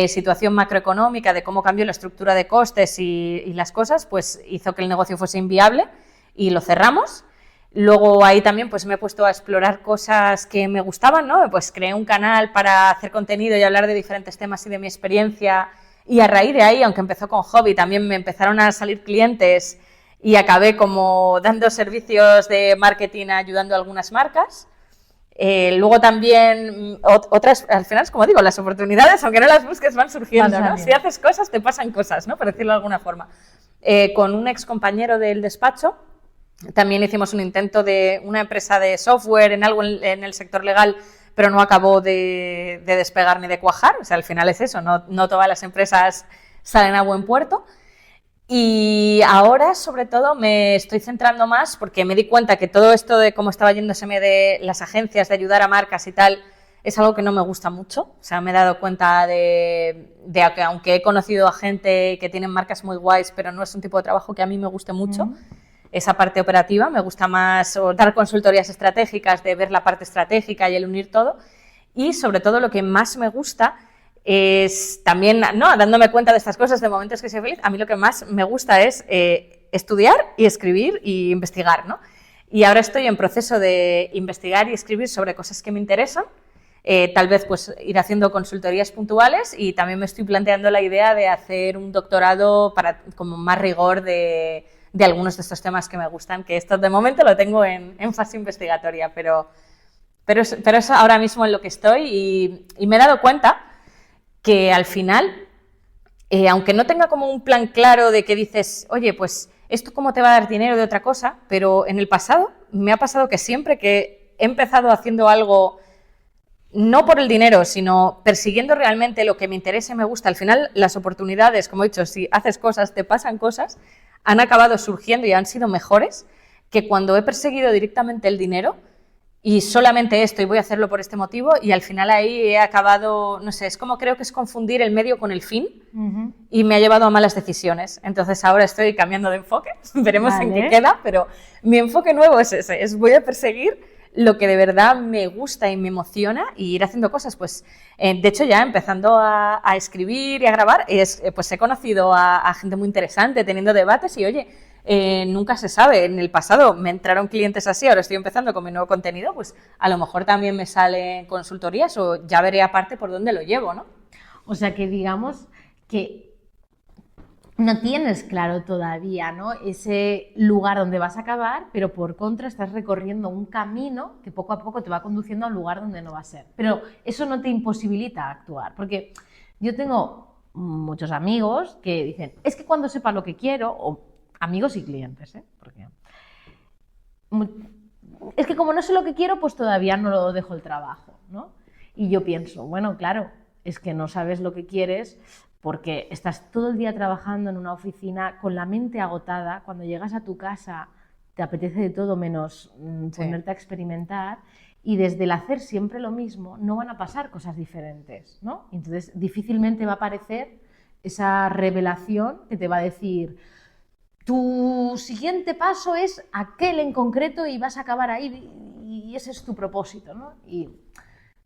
Situación macroeconómica de cómo cambió la estructura de costes y las cosas, pues hizo que el negocio fuese inviable y lo cerramos. Luego ahí también pues me he puesto a explorar cosas que me gustaban, ¿no? Pues creé un canal para hacer contenido y hablar de diferentes temas y de mi experiencia, y a raíz de ahí, aunque empezó con hobby, también me empezaron a salir clientes y acabé como dando servicios de marketing ayudando a algunas marcas. Luego también otras, al final es como digo, las oportunidades, aunque no las busques, van surgiendo, ¿no? Si haces cosas, te pasan cosas, ¿no? Por decirlo de alguna forma. Con un ex compañero del despacho también hicimos un intento de una empresa de software en algo en el sector legal, pero no acabó de despegar ni de cuajar. O sea, al final es eso, no todas las empresas salen a buen puerto. Y ahora, sobre todo, me estoy centrando más porque me di cuenta que todo esto de cómo estaba yéndoseme de las agencias, de ayudar a marcas y tal, es algo que no me gusta mucho. O sea, me he dado cuenta de que aunque he conocido a gente que tienen marcas muy guays, pero no es un tipo de trabajo que a mí me guste mucho. Esa parte operativa, me gusta más dar consultorías estratégicas, de ver la parte estratégica y el unir todo. Y sobre todo lo que más me gusta es también, ¿no? Dándome cuenta de estas cosas, de momentos que soy feliz, a mí lo que más me gusta es estudiar y escribir y investigar, ¿no? Y ahora estoy en proceso de investigar y escribir sobre cosas que me interesan, tal vez pues ir haciendo consultorías puntuales, y también me estoy planteando la idea de hacer un doctorado para como más rigor de algunos de estos temas que me gustan, que esto de momento lo tengo en fase investigatoria, pero es ahora mismo en lo que estoy, y me he dado cuenta que al final, aunque no tenga como un plan claro de que dices, oye, pues esto cómo te va a dar dinero de otra cosa, pero en el pasado me ha pasado que siempre que he empezado haciendo algo, no por el dinero, sino persiguiendo realmente lo que me interesa y me gusta, al final las oportunidades, como he dicho, si haces cosas, te pasan cosas, han acabado surgiendo y han sido mejores que cuando he perseguido directamente el dinero y solamente esto, y voy a hacerlo por este motivo, y al final ahí he acabado, no sé, es como creo que es confundir el medio con el fin, y me ha llevado a malas decisiones. Entonces ahora estoy cambiando de enfoque, veremos en qué queda, pero mi enfoque nuevo es ese, voy a perseguir lo que de verdad me gusta y me emociona y ir haciendo cosas. Pues, de hecho, ya empezando a escribir y a grabar, pues he conocido a gente muy interesante, teniendo debates y, oye, nunca se sabe. En el pasado me entraron clientes así, ahora estoy empezando con mi nuevo contenido, pues a lo mejor también me salen consultorías o ya veré aparte por dónde lo llevo, ¿no? O sea que digamos que no tienes claro todavía, ¿no?, ese lugar donde vas a acabar, pero por contra estás recorriendo un camino que poco a poco te va conduciendo a un lugar donde no va a ser. Pero eso no te imposibilita actuar, porque yo tengo muchos amigos que dicen, es que cuando sepa lo que quiero, o amigos y clientes, porque es que como no sé lo que quiero, pues todavía no lo dejo el trabajo, ¿no? Y yo pienso, bueno, claro, es que no sabes lo que quieres porque estás todo el día trabajando en una oficina con la mente agotada. Cuando llegas a tu casa te apetece de todo menos ponerte a experimentar, y desde el hacer siempre lo mismo no van a pasar cosas diferentes, ¿no? Entonces difícilmente va a aparecer esa revelación que te va a decir tu siguiente paso es aquel en concreto y vas a acabar ahí y ese es tu propósito, ¿no? Y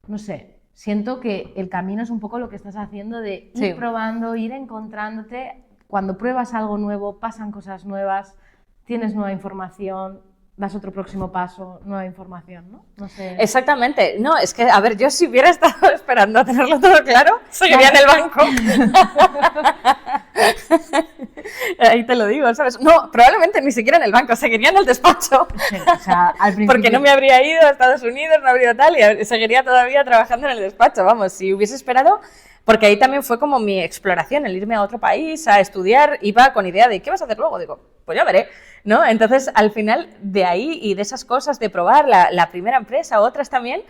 no sé, siento que el camino es un poco lo que estás haciendo de ir probando, ir encontrándote. Cuando pruebas algo nuevo, pasan cosas nuevas, tienes nueva información, das otro próximo paso, nueva información, ¿no? No sé. Exactamente. No, es que, a ver, yo si hubiera estado esperando a tenerlo todo claro, seguiría en el banco. Ahí te lo digo, ¿sabes? No, probablemente ni siquiera en el banco, seguiría en el despacho. Sí, o sea, al principio... Porque no me habría ido a Estados Unidos, no habría tal, y seguiría todavía trabajando en el despacho. Vamos, si hubiese esperado... Porque ahí también fue como mi exploración, el irme a otro país a estudiar, iba con idea de ¿qué vas a hacer luego? Digo, pues ya veré, ¿no? Entonces, al final, de ahí y de esas cosas de probar la primera empresa, otras también,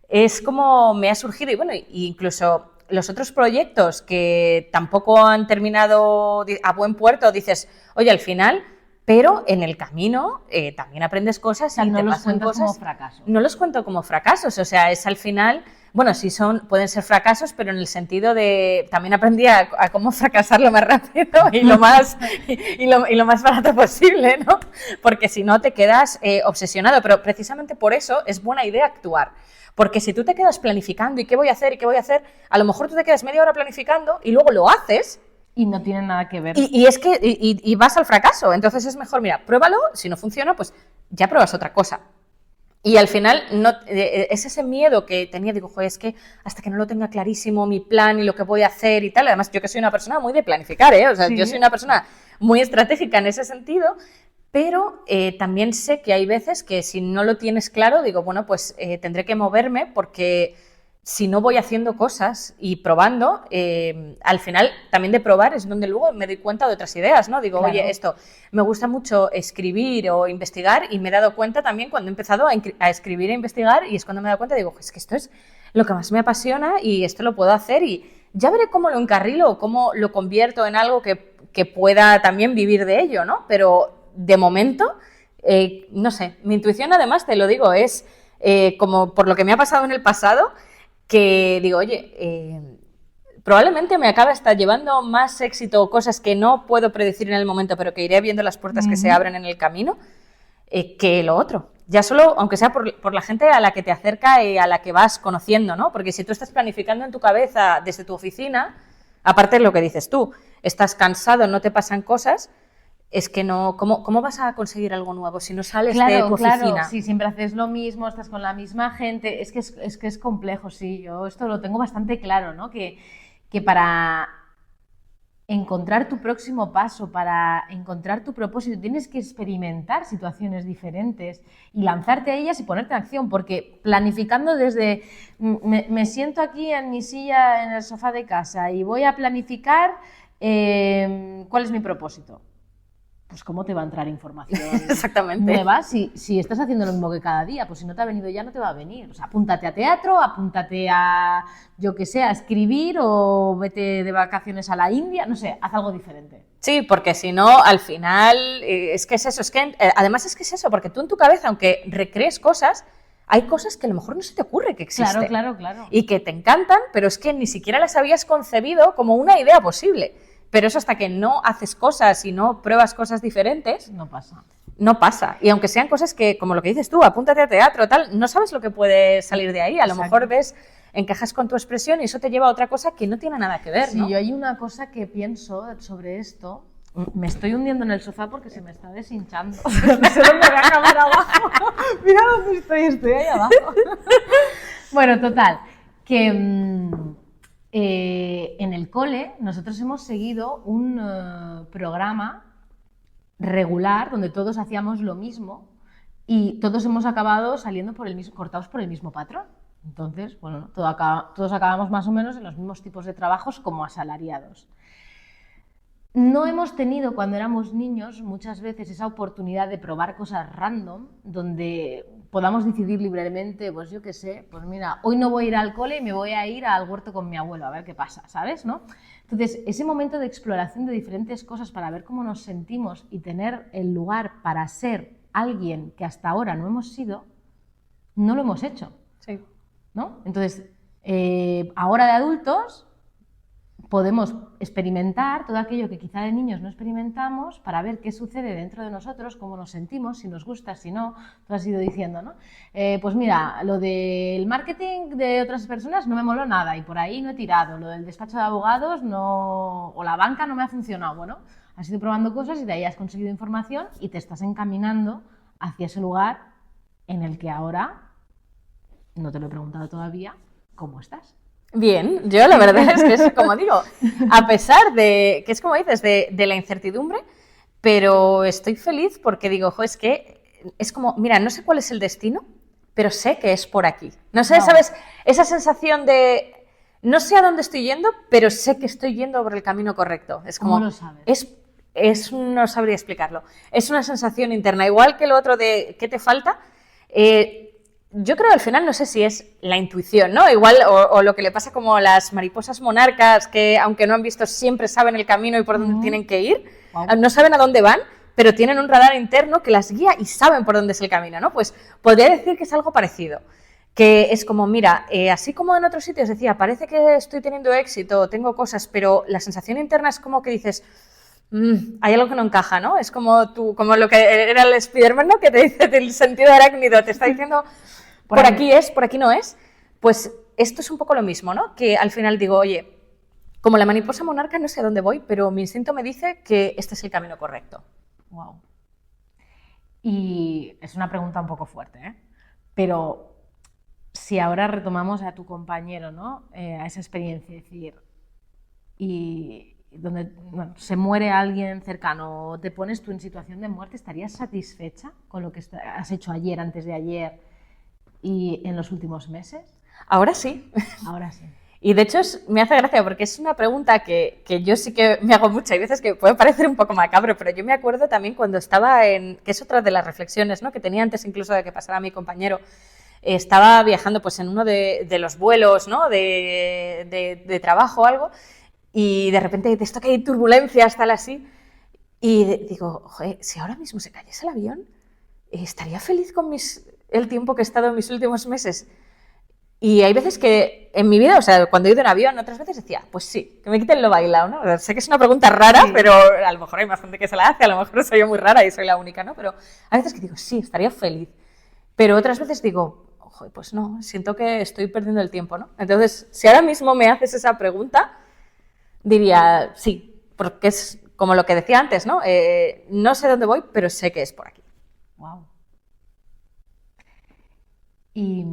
es como me ha surgido. Y bueno, incluso los otros proyectos que tampoco han terminado a buen puerto, dices, oye, al final... Pero en el camino también aprendes cosas y no te los pasan cuentas cosas. como fracasos. No los cuento como fracasos, o sea, es al final, bueno, sí pueden ser fracasos, pero en el sentido de también aprendí a cómo fracasar lo más rápido y lo más barato posible, ¿no? Porque si no te quedas obsesionado, pero precisamente por eso es buena idea actuar. Porque si tú te quedas planificando y qué voy a hacer y qué voy a hacer, a lo mejor tú te quedas media hora planificando y luego lo haces. Y no tiene nada que ver. Y es que y vas al fracaso. Entonces es mejor, mira, pruébalo, si no funciona, pues ya pruebas otra cosa. Y al final es ese miedo que tenía, digo, joder, es que hasta que no lo tenga clarísimo mi plan y lo que voy a hacer y tal, además yo que soy una persona muy de planificar, o sea, yo soy una persona muy estratégica en ese sentido, pero también sé que hay veces que si no lo tienes claro, digo, bueno, pues tendré que moverme porque... Si no voy haciendo cosas y probando, al final también de probar es donde luego me doy cuenta de otras ideas, ¿no? Digo, claro. Oye, esto, me gusta mucho escribir o investigar y me he dado cuenta también cuando he empezado a escribir e investigar y es cuando me he dado cuenta, digo, es que esto es lo que más me apasiona y esto lo puedo hacer y ya veré cómo lo encarrilo o cómo lo convierto en algo que pueda también vivir de ello, ¿no? Pero de momento, no sé, mi intuición además, te lo digo, es como por lo que me ha pasado en el pasado, que digo, oye, probablemente me acabe hasta llevando más éxito o cosas que no puedo predecir en el momento, pero que iré viendo las puertas que se abren en el camino, que lo otro. Ya solo, aunque sea por la gente a la que te acerca y a la que vas conociendo, ¿no? Porque si tú estás planificando en tu cabeza desde tu oficina, aparte de lo que dices tú, estás cansado, no te pasan cosas... Es que no, ¿cómo vas a conseguir algo nuevo si no sales de tu oficina? Claro, si siempre haces lo mismo, estás con la misma gente, es que es complejo, sí, yo esto lo tengo bastante claro, ¿no? Que para encontrar tu próximo paso, para encontrar tu propósito, tienes que experimentar situaciones diferentes y lanzarte a ellas y ponerte en acción, porque planificando desde, me siento aquí en mi silla en el sofá de casa y voy a planificar cuál es mi propósito. Pues cómo te va a entrar información Exactamente. nueva si estás haciendo lo mismo que cada día, pues si no te ha venido ya no te va a venir. O sea, apúntate a teatro, apúntate a, yo que sé, a escribir o vete de vacaciones a la India, no sé, haz algo diferente. Sí, porque si no, al final, es que es eso, además es que es eso, porque tú en tu cabeza, aunque recrees cosas, hay cosas que a lo mejor no se te ocurre que existen. Claro. Y que te encantan, pero es que ni siquiera las habías concebido como una idea posible. pero eso hasta que no haces cosas y no pruebas cosas diferentes, No pasa. no pasa. Y aunque sean cosas que, como lo que dices tú, apúntate a teatro, tal, no sabes lo que puede salir de ahí. A lo Exacto. mejor encajas con tu expresión y eso te lleva a otra cosa que no tiene nada que ver, Sí, ¿no? yo hay una cosa que pienso sobre esto. Me estoy hundiendo en el sofá porque se me está deshinchando. No sé dónde voy a acabar abajo. Mira dónde estoy ahí abajo. Bueno, total, que en el cole nosotros hemos seguido un programa regular donde todos hacíamos lo mismo y todos hemos acabado saliendo cortados por el mismo patrón. Entonces, bueno, todos acabamos más o menos en los mismos tipos de trabajos como asalariados. No hemos tenido cuando éramos niños muchas veces esa oportunidad de probar cosas random donde podamos decidir libremente, pues yo qué sé, pues mira, hoy no voy a ir al cole y me voy a ir al huerto con mi abuelo a ver qué pasa, ¿sabes? ¿No? Entonces, ese momento de exploración de diferentes cosas para ver cómo nos sentimos y tener el lugar para ser alguien que hasta ahora no hemos sido, no lo hemos hecho, Sí. ¿no? Entonces, ahora de adultos podemos experimentar todo aquello que quizá de niños no experimentamos para ver qué sucede dentro de nosotros, cómo nos sentimos, si nos gusta, si no. Tú has ido diciendo, ¿no? Pues mira, lo del marketing de otras personas no me moló nada y por ahí no he tirado. Lo del despacho de abogados no, o la banca no me ha funcionado. Bueno, has ido probando cosas y de ahí has conseguido información y te estás encaminando hacia ese lugar en el que ahora, no te lo he preguntado todavía, ¿cómo estás? Bien, yo la verdad es que es como digo, a pesar de, que es como dices, de la incertidumbre, pero estoy feliz porque digo, jo, es que es como, mira, no sé cuál es el destino, pero sé que es por aquí. No sé, Wow. ¿sabes? Esa sensación de, no sé a dónde estoy yendo, pero sé que estoy yendo por el camino correcto. Es como, ¿Cómo lo sabes? no sabría explicarlo. Es una sensación interna, igual que lo otro de ¿qué te falta? Yo creo al final, no sé si es la intuición, ¿no? Igual, o lo que le pasa como a las mariposas monarcas, que aunque no han visto, siempre saben el camino y por dónde tienen que ir. Wow. No saben a dónde van, pero tienen un radar interno que las guía y saben por dónde es el camino, ¿no? Pues podría decir que es algo parecido. Que es como, mira, así como en otros sitios decía, parece que estoy teniendo éxito, tengo cosas, pero la sensación interna es como que dices, hay algo que no encaja, ¿no? Es como como lo que era el Spiderman, ¿no? Que te dice del sentido arácnido, te está diciendo, por aquí es, por aquí no es. Pues esto es un poco lo mismo, ¿no? Que al final digo, oye, como la mariposa monarca no sé a dónde voy, pero mi instinto me dice que este es el camino correcto. Wow. Y es una pregunta un poco fuerte, ¿eh? Pero si ahora retomamos a tu compañero, ¿no? A esa experiencia, es decir, y donde bueno, se muere alguien cercano o te pones tú en situación de muerte, ¿estarías satisfecha con lo que has hecho ayer, antes de ayer y en los últimos meses? Ahora sí. Ahora sí. Y de hecho me hace gracia porque es una pregunta que yo sí que me hago muchas veces, que puede parecer un poco macabro, pero yo me acuerdo también cuando estaba que es otra de las reflexiones, ¿no? Que tenía antes incluso de que pasara mi compañero. Estaba viajando pues en uno de los vuelos, ¿no? de trabajo o algo, y de repente de esto que hay turbulencias, tal así, y digo, joder, si ahora mismo se cayese el avión, ¿estaría feliz con el tiempo que he estado en mis últimos meses? Y hay veces que en mi vida, o sea, cuando he ido en avión, otras veces decía, pues sí, que me quiten lo bailado, ¿no? Sé que es una pregunta rara, sí, pero a lo mejor hay más gente que se la hace, a lo mejor soy yo muy rara y soy la única, ¿no? Pero hay veces que digo, sí, estaría feliz. Pero otras veces digo, ojo, pues no, siento que estoy perdiendo el tiempo, ¿no? Entonces, si ahora mismo me haces esa pregunta, diría sí, porque es como lo que decía antes, ¿no? No sé dónde voy, pero sé que es por aquí. Wow. Y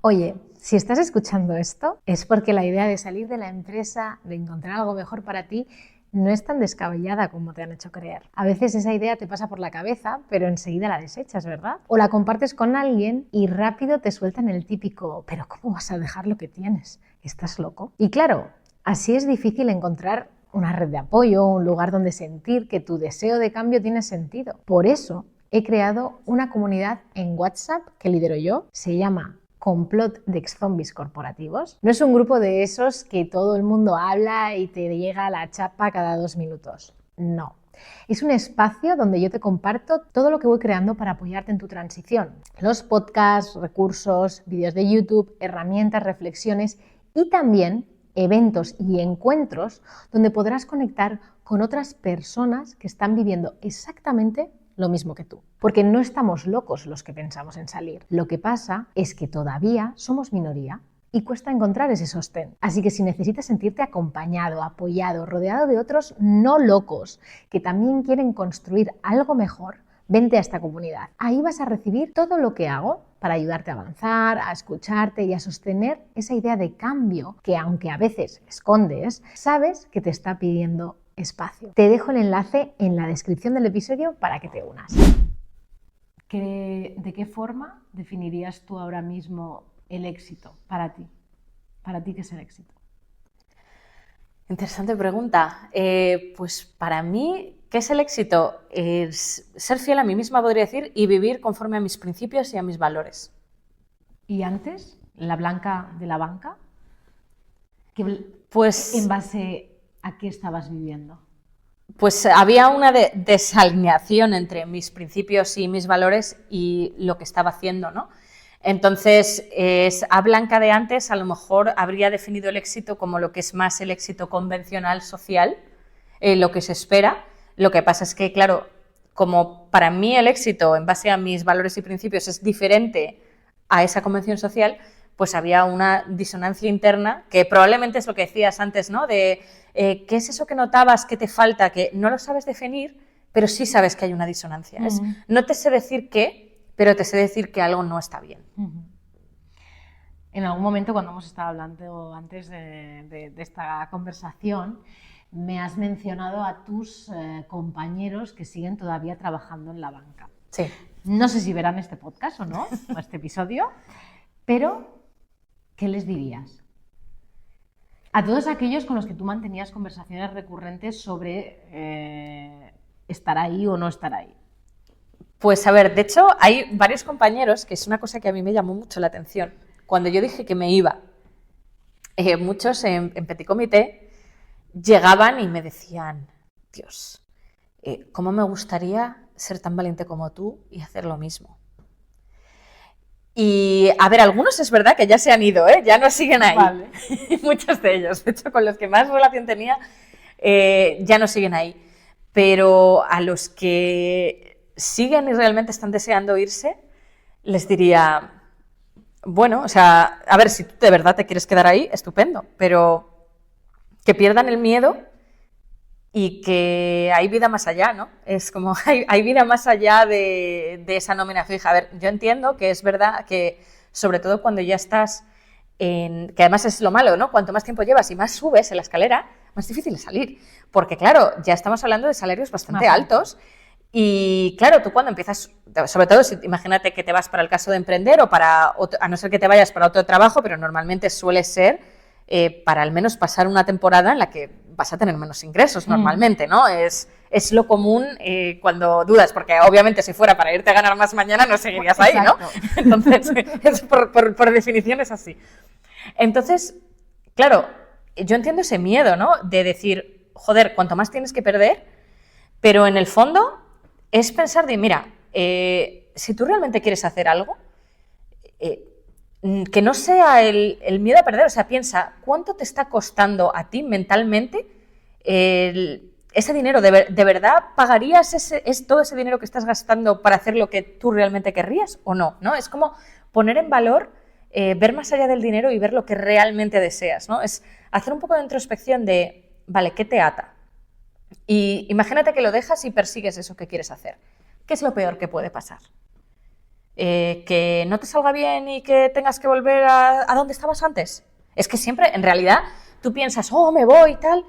oye, si estás escuchando esto, es porque la idea de salir de la empresa, de encontrar algo mejor para ti, no es tan descabellada como te han hecho creer. A veces esa idea te pasa por la cabeza, pero enseguida la desechas, ¿verdad? O la compartes con alguien y rápido te sueltan el típico, pero ¿cómo vas a dejar lo que tienes? ¿Estás loco? Y claro, así es difícil encontrar una red de apoyo, un lugar donde sentir que tu deseo de cambio tiene sentido. Por eso he creado una comunidad en WhatsApp que lidero yo, se llama Complot de Exzombies Corporativos. No es un grupo de esos que todo el mundo habla y te llega la chapa cada 2 minutos. No. Es un espacio donde yo te comparto todo lo que voy creando para apoyarte en tu transición. Los podcasts, recursos, vídeos de YouTube, herramientas, reflexiones y también eventos y encuentros donde podrás conectar con otras personas que están viviendo exactamente lo mismo que tú. Porque no estamos locos los que pensamos en salir. Lo que pasa es que todavía somos minoría y cuesta encontrar ese sostén. Así que si necesitas sentirte acompañado, apoyado, rodeado de otros no locos que también quieren construir algo mejor, vente a esta comunidad. Ahí vas a recibir todo lo que hago para ayudarte a avanzar, a escucharte y a sostener esa idea de cambio que, aunque a veces escondes, sabes que te está pidiendo espacio. Te dejo el enlace en la descripción del episodio para que te unas. ¿De qué forma definirías tú ahora mismo el éxito para ti? ¿Para ti qué es el éxito? Interesante pregunta. Pues para mí, ¿qué es el éxito? Es ser fiel a mí misma, podría decir, y vivir conforme a mis principios y a mis valores. ¿Y antes, la Blanca de la banca? Pues ¿En base a qué estabas viviendo? Pues había una desalineación entre mis principios y mis valores y lo que estaba haciendo, ¿no? Entonces, a Blanca de antes a lo mejor habría definido el éxito como lo que es más el éxito convencional social, lo que se espera. Lo que pasa es que, claro, como para mí el éxito en base a mis valores y principios es diferente a esa convención social, pues había una disonancia interna que probablemente es lo que decías antes, ¿no? De ¿qué es eso que notabas que te falta? Que no lo sabes definir, pero sí sabes que hay una disonancia. No te sé decir qué, pero te sé decir que algo no está bien. En algún momento, cuando hemos estado hablando antes de esta conversación, me has mencionado a tus compañeros que siguen todavía trabajando en la banca. Sí. No sé si verán este podcast o no, o este episodio, pero ¿qué les dirías? A todos aquellos con los que tú mantenías conversaciones recurrentes sobre estar ahí o no estar ahí. Pues a ver, de hecho hay varios compañeros, que es una cosa que a mí me llamó mucho la atención. Cuando yo dije que me iba, muchos en Petit Comité llegaban y me decían, Dios, ¿cómo me gustaría ser tan valiente como tú y hacer lo mismo? Y, a ver, algunos es verdad que ya se han ido, ya no siguen ahí. Vale. Muchos de ellos, de hecho, con los que más relación tenía, ya no siguen ahí. Pero a los que siguen y realmente están deseando irse, les diría, bueno, o sea, a ver, si tú de verdad te quieres quedar ahí, estupendo, pero que pierdan el miedo y que hay vida más allá, ¿no? Es como, hay vida más allá de esa nómina fija. A ver, yo entiendo que es verdad que, sobre todo cuando ya estás que además es lo malo, ¿no? Cuanto más tiempo llevas y más subes en la escalera, más difícil es salir. Porque, claro, ya estamos hablando de salarios bastante altos y, claro, tú cuando empiezas, sobre todo, si imagínate que te vas para el caso de emprender o para, a no ser que te vayas para otro trabajo, pero normalmente suele ser para al menos pasar una temporada en la que vas a tener menos ingresos normalmente, ¿no? Es lo común cuando dudas, porque obviamente si fuera para irte a ganar más mañana no seguirías ahí, ¿no? Entonces, por definición es así. Entonces, claro, yo entiendo ese miedo, ¿no? De decir, joder, cuanto más tienes que perder, pero en el fondo es pensar de, mira, si tú realmente quieres hacer algo, que no sea el miedo a perder, o sea, piensa, ¿cuánto te está costando a ti mentalmente ese dinero? ¿De verdad pagarías todo ese dinero que estás gastando para hacer lo que tú realmente querrías o no? ¿No? Es como poner en valor, ver más allá del dinero y ver lo que realmente deseas, ¿no? Es hacer un poco de introspección de, vale, ¿qué te ata? Y imagínate que lo dejas y persigues eso que quieres hacer. ¿Qué es lo peor que puede pasar? Que no te salga bien y que tengas que volver a donde estabas antes. Es que siempre, en realidad, tú piensas, oh, me voy y tal.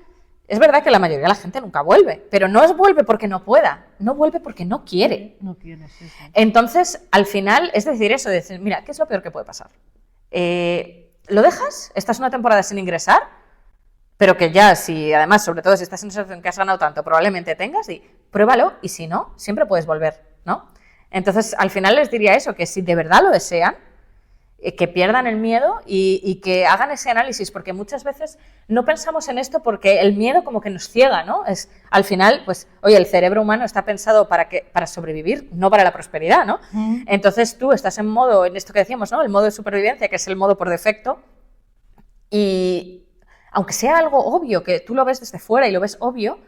Es verdad que la mayoría de la gente nunca vuelve, pero no vuelve porque no pueda, no vuelve porque no quiere. No quiere, sí. Entonces, al final, es decir eso, decir, mira, ¿qué es lo peor que puede pasar? ¿Lo dejas? ¿Estás una temporada sin ingresar? Pero que ya, si además, sobre todo si estás en una situación que has ganado tanto, probablemente tengas, y pruébalo, y si no, siempre puedes volver, ¿no? Entonces, al final les diría eso, que si de verdad lo desean, que pierdan el miedo y que hagan ese análisis, porque muchas veces no pensamos en esto porque el miedo como que nos ciega, ¿no? Al final, pues, oye, el cerebro humano está pensado para sobrevivir, no para la prosperidad, ¿no? Entonces tú estás en modo, en esto que decíamos, ¿no? El modo de supervivencia, que es el modo por defecto, y aunque sea algo obvio, que tú lo ves desde fuera y lo ves obvio,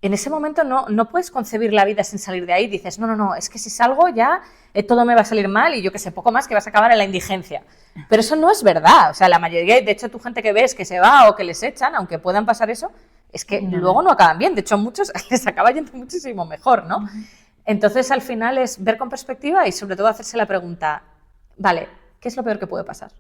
en ese momento no puedes concebir la vida sin salir de ahí. Dices, no, es que si salgo ya todo me va a salir mal y yo que sé, poco más que vas a acabar en la indigencia. Pero eso no es verdad. O sea, la mayoría, de hecho, tu gente que ves que se va o que les echan, aunque puedan pasar eso, es que luego no acaban bien. De hecho, a muchos les acaba yendo muchísimo mejor, ¿no? Entonces, al final es ver con perspectiva y sobre todo hacerse la pregunta, vale, ¿qué es lo peor que puede pasar?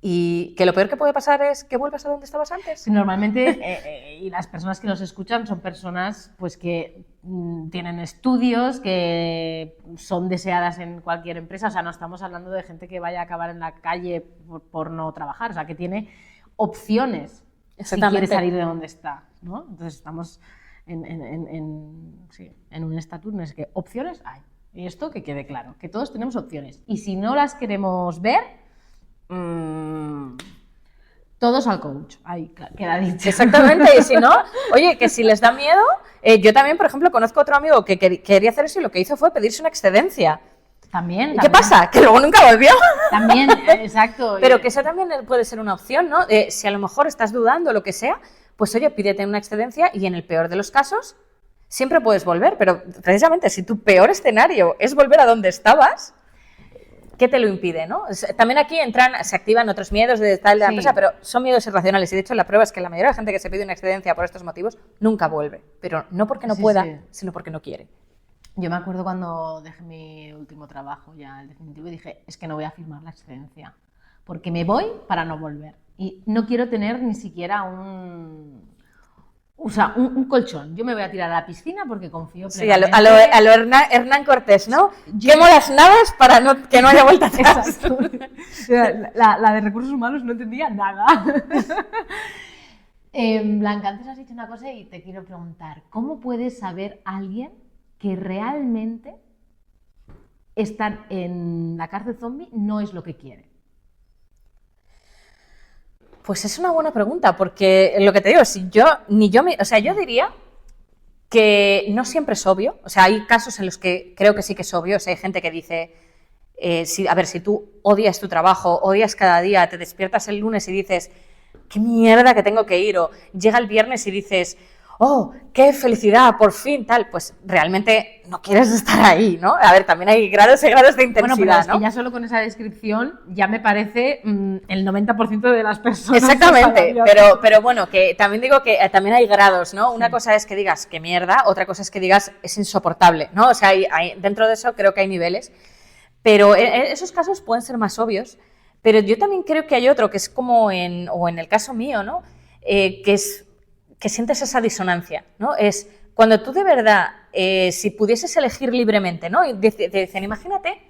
Y que lo peor que puede pasar es que vuelvas a donde estabas antes. Normalmente, y las personas que nos escuchan son personas pues, que tienen estudios, que son deseadas en cualquier empresa. O sea, no estamos hablando de gente que vaya a acabar en la calle por no trabajar. O sea, que tiene opciones si quiere salir de donde está, ¿no? Entonces estamos en un estatus en el que opciones hay. Y esto que quede claro, que todos tenemos opciones. Y si no las queremos ver, todos al coach, ahí queda dicho. Exactamente, y si no, oye, que si les da miedo, yo también, por ejemplo, conozco otro amigo que quería hacer eso y lo que hizo fue pedirse una excedencia. También. ¿Qué pasa? Que luego nunca volvió. También, exacto. Pero que esa también puede ser una opción, ¿no? Si a lo mejor estás dudando o lo que sea, pues oye, pídete una excedencia y en el peor de los casos siempre puedes volver, pero precisamente si tu peor escenario es volver a donde estabas, ¿qué te lo impide, no? También aquí se activan otros miedos de tal de la empresa, pero son miedos irracionales y de hecho la prueba es que la mayoría de la gente que se pide una excedencia por estos motivos nunca vuelve, pero no porque no pueda, sino porque no quiere. Yo me acuerdo cuando dejé mi último trabajo ya, el definitivo, y dije, es que no voy a firmar la excedencia, porque me voy para no volver. Y no quiero tener ni siquiera un colchón. Yo me voy a tirar a la piscina porque confío plenamente. Sí, a lo Hernán Cortés, ¿no? Quemo las naves para que no haya vuelta atrás. La de recursos humanos no entendía nada. Blanca, antes has dicho una cosa y te quiero preguntar, ¿cómo puede saber alguien que realmente estar en la cárcel zombie no es lo que quiere? Pues es una buena pregunta, porque lo que te digo, yo diría que no siempre es obvio. O sea, hay casos en los que creo que sí que es obvio. O sea, hay gente que dice, si tú odias tu trabajo, odias cada día, te despiertas el lunes y dices, qué mierda que tengo que ir, o llega el viernes y dices, oh, qué felicidad, por fin, tal, pues realmente no quieres estar ahí, ¿no? A ver, también hay grados y grados de intensidad, bueno, pero es ¿no? que ya solo con esa descripción ya me parece el 90% de las personas. Exactamente, pero bueno, que también digo que también hay grados, ¿no? Una cosa es que digas qué mierda, otra cosa es que digas es insoportable, ¿no? O sea, dentro de eso creo que hay niveles, pero esos casos pueden ser más obvios, pero yo también creo que hay otro que es como en el caso mío, ¿no? Que sientes esa disonancia, ¿no? Es cuando tú de verdad, si pudieses elegir libremente, ¿no? Y dicen, imagínate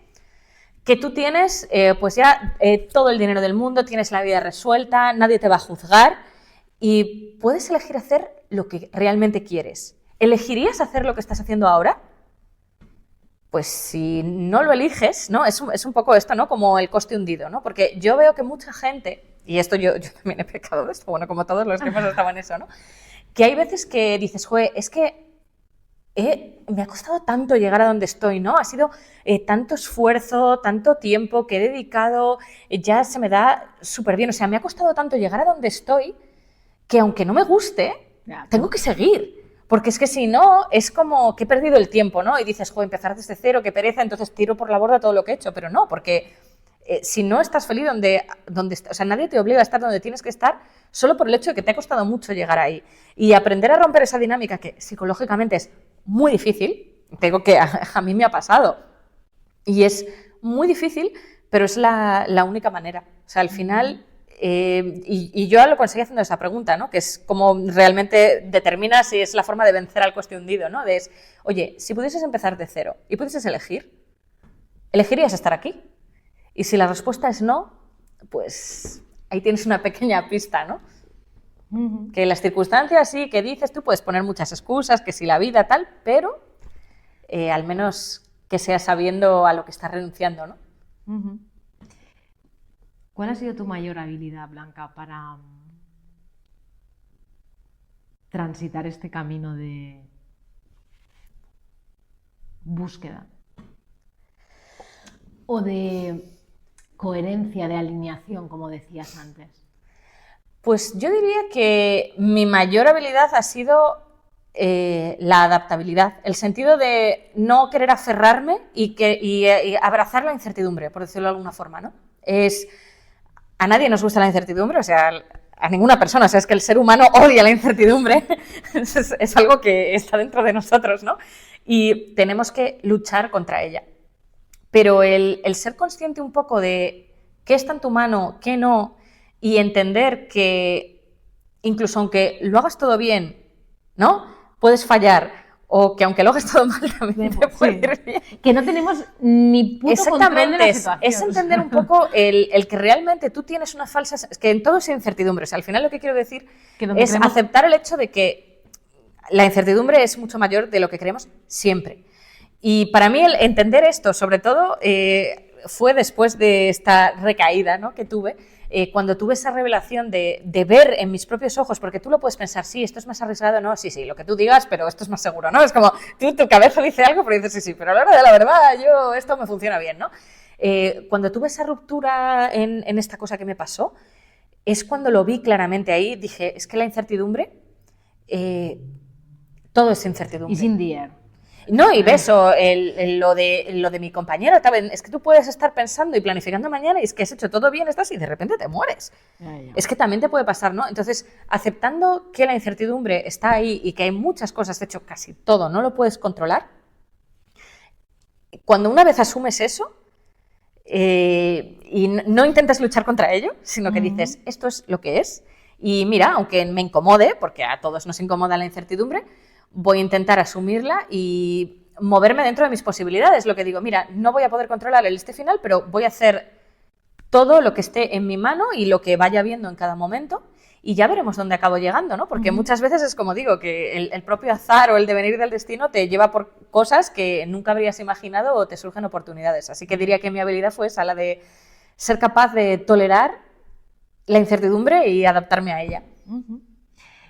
que tú tienes pues ya todo el dinero del mundo, tienes la vida resuelta, nadie te va a juzgar y puedes elegir hacer lo que realmente quieres. ¿Elegirías hacer lo que estás haciendo ahora? Pues si no lo eliges, ¿no? Es un poco esto, ¿no? Como el coste hundido, ¿no? Porque yo veo que mucha gente, y esto yo también he pecado de esto, bueno, como todos los que hemos estado en eso, ¿no? Que hay veces que dices, es que me ha costado tanto llegar a donde estoy, ¿no? Ha sido tanto esfuerzo, tanto tiempo que he dedicado, ya se me da súper bien. O sea, me ha costado tanto llegar a donde estoy que aunque no me guste, tengo que seguir. Porque es que si no, es como que he perdido el tiempo, ¿no? Y dices, empezar desde cero, qué pereza, entonces tiro por la borda todo lo que he hecho. Pero no, porque si no estás feliz donde o sea, nadie te obliga a estar donde tienes que estar solo por el hecho de que te ha costado mucho llegar ahí. Y aprender a romper esa dinámica que psicológicamente es muy difícil, te digo que a mí me ha pasado, y es muy difícil, pero es la única manera. O sea, al final, y yo lo conseguí haciendo esa pregunta, ¿no? Que es como realmente determina si es la forma de vencer al coste hundido, ¿no? Oye, si pudieses empezar de cero y pudieses elegir, ¿elegirías estar aquí? Y si la respuesta es no, pues ahí tienes una pequeña pista, ¿no? Uh-huh. Que las circunstancias sí, que dices, tú puedes poner muchas excusas, que si la vida tal, pero al menos que seas sabiendo a lo que estás renunciando, ¿no? Uh-huh. ¿Cuál ha sido tu mayor habilidad, Blanca, para transitar este camino de búsqueda o de coherencia, de alineación, como decías antes? Pues yo diría que mi mayor habilidad ha sido la adaptabilidad, el sentido de no querer aferrarme y abrazar la incertidumbre, por decirlo de alguna forma, ¿no? A nadie nos gusta la incertidumbre, o sea, a ninguna persona, o sea, es que el ser humano odia la incertidumbre, es algo que está dentro de nosotros, ¿no? Y tenemos que luchar contra ella. Pero el ser consciente un poco de qué está en tu mano, qué no, y entender que incluso aunque lo hagas todo bien, ¿no? Puedes fallar, o que aunque lo hagas todo mal también te puede ir bien. Que no tenemos ni puto control de la situación. Es entender un poco el que realmente tú tienes una falsa... Es que en todo es incertidumbre. O sea, al final lo que quiero decir es aceptar el hecho de que la incertidumbre es mucho mayor de lo que creemos siempre. Y para mí el entender esto, sobre todo, fue después de esta recaída, ¿no?, que tuve, cuando tuve esa revelación de ver en mis propios ojos, porque tú lo puedes pensar, sí, esto es más arriesgado, no, sí, lo que tú digas, pero esto es más seguro, ¿no? Es como, tu cabeza dice algo, pero dices, sí, pero a la hora de la verdad, esto me funciona bien, ¿no? Cuando tuve esa ruptura en esta cosa que me pasó, es cuando lo vi claramente ahí, dije, es que la incertidumbre, todo es incertidumbre. It's in the air. No, y ves, lo de mi compañero, es que tú puedes estar pensando y planificando mañana y es que has hecho todo bien, estás y de repente te mueres. Ya. Es que también te puede pasar, ¿no? Entonces, aceptando que la incertidumbre está ahí y que hay muchas cosas, de hecho casi todo, no lo puedes controlar, cuando una vez asumes eso y no intentas luchar contra ello, sino que dices, esto es lo que es, y mira, aunque me incomode, porque a todos nos incomoda la incertidumbre, voy a intentar asumirla y moverme dentro de mis posibilidades. Lo que digo, mira, no voy a poder controlar el final, pero voy a hacer todo lo que esté en mi mano y lo que vaya viendo en cada momento y ya veremos dónde acabo llegando, ¿no? Porque muchas veces es como digo, que el propio azar o el devenir del destino te lleva por cosas que nunca habrías imaginado o te surgen oportunidades. Así que diría que mi habilidad fue esa, la de ser capaz de tolerar la incertidumbre y adaptarme a ella.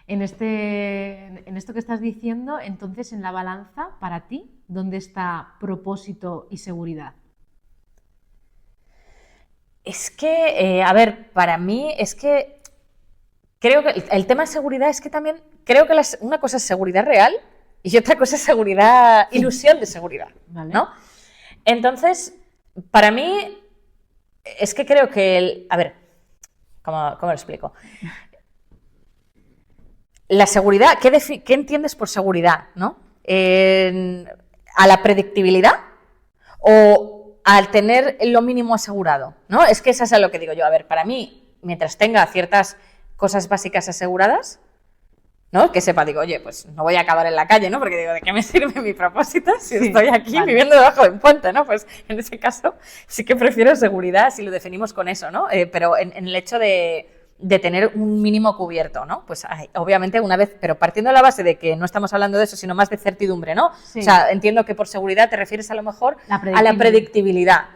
En esto que estás diciendo, entonces, en la balanza, para ti, ¿dónde está propósito y seguridad? Es que, a ver, para mí es que creo que el tema de seguridad es que también creo que una cosa es seguridad real y otra cosa es seguridad, ilusión de seguridad, Vale. ¿no? Entonces, para mí es que creo que a ver, ¿cómo lo explico? La seguridad, ¿qué entiendes por seguridad, ¿no? ¿A la predictibilidad o al tener lo mínimo asegurado, ¿no? Es que eso es a lo que digo yo. A ver, para mí, mientras tenga ciertas cosas básicas aseguradas, ¿no? Que sepa, digo, oye, pues no voy a acabar en la calle, ¿no? Porque digo, ¿de qué me sirve mi propósito si estoy aquí viviendo debajo de un puente, ¿no? Pues en ese caso sí que prefiero seguridad si lo definimos con eso, ¿no? Pero en el hecho de tener un mínimo cubierto, ¿no? Pues obviamente una vez, pero partiendo de la base de que no estamos hablando de eso, sino más de certidumbre, ¿no? Sí. O sea, entiendo que por seguridad te refieres a lo mejor a la predictibilidad.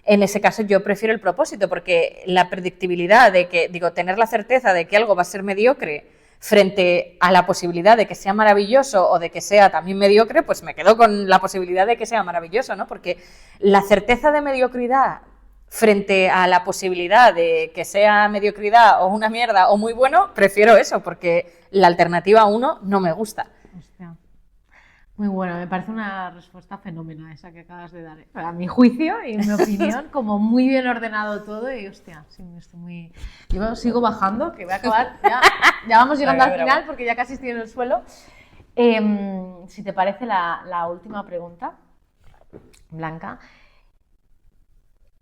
En ese caso yo prefiero el propósito, porque la predictibilidad de que, digo, tener la certeza de que algo va a ser mediocre frente a la posibilidad de que sea maravilloso o de que sea también mediocre, pues me quedo con la posibilidad de que sea maravilloso, ¿no? Porque la certeza de mediocridad frente a la posibilidad de que sea mediocridad o una mierda o muy bueno, prefiero eso, porque la alternativa 1 no me gusta. Hostia. Muy bueno, me parece una respuesta fenómena esa que acabas de dar. A mi juicio y mi opinión, como muy bien ordenado todo y hostia, sí, estoy muy... Yo sigo bajando, que voy a acabar, ya vamos llegando al final porque ya casi estoy en el suelo. Si te parece la última pregunta, Blanca,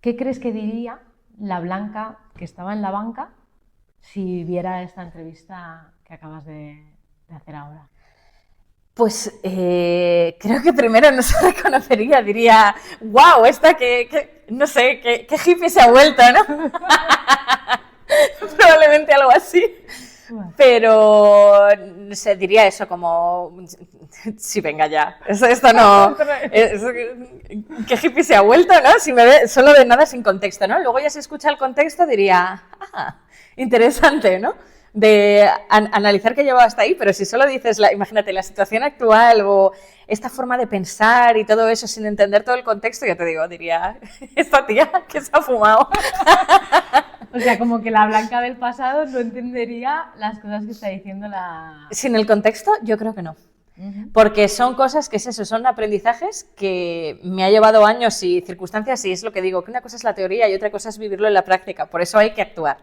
¿qué crees que diría la Blanca que estaba en la banca si viera esta entrevista que acabas de hacer ahora? Pues creo que primero no se reconocería, diría, wow, esta que no sé, qué hippie se ha vuelto, ¿no? Probablemente algo así. Pero no sé, diría eso como, sí, venga ya, esto no, qué hippie se ha vuelto, ¿no? Si me ve solo de nada sin contexto, ¿no? Luego ya si escucha el contexto diría, interesante, ¿no? De analizar qué llevaba hasta ahí, pero si solo dices, imagínate, la situación actual o esta forma de pensar y todo eso sin entender todo el contexto, ya te digo, diría, esta tía que se ha fumado. O sea, como que la Blanca del pasado no entendería las cosas que está diciendo la... Sin el contexto, yo creo que no. Porque son cosas que es eso, son aprendizajes que me ha llevado años y circunstancias, y es lo que digo, que una cosa es la teoría y otra cosa es vivirlo en la práctica, por eso hay que actuar.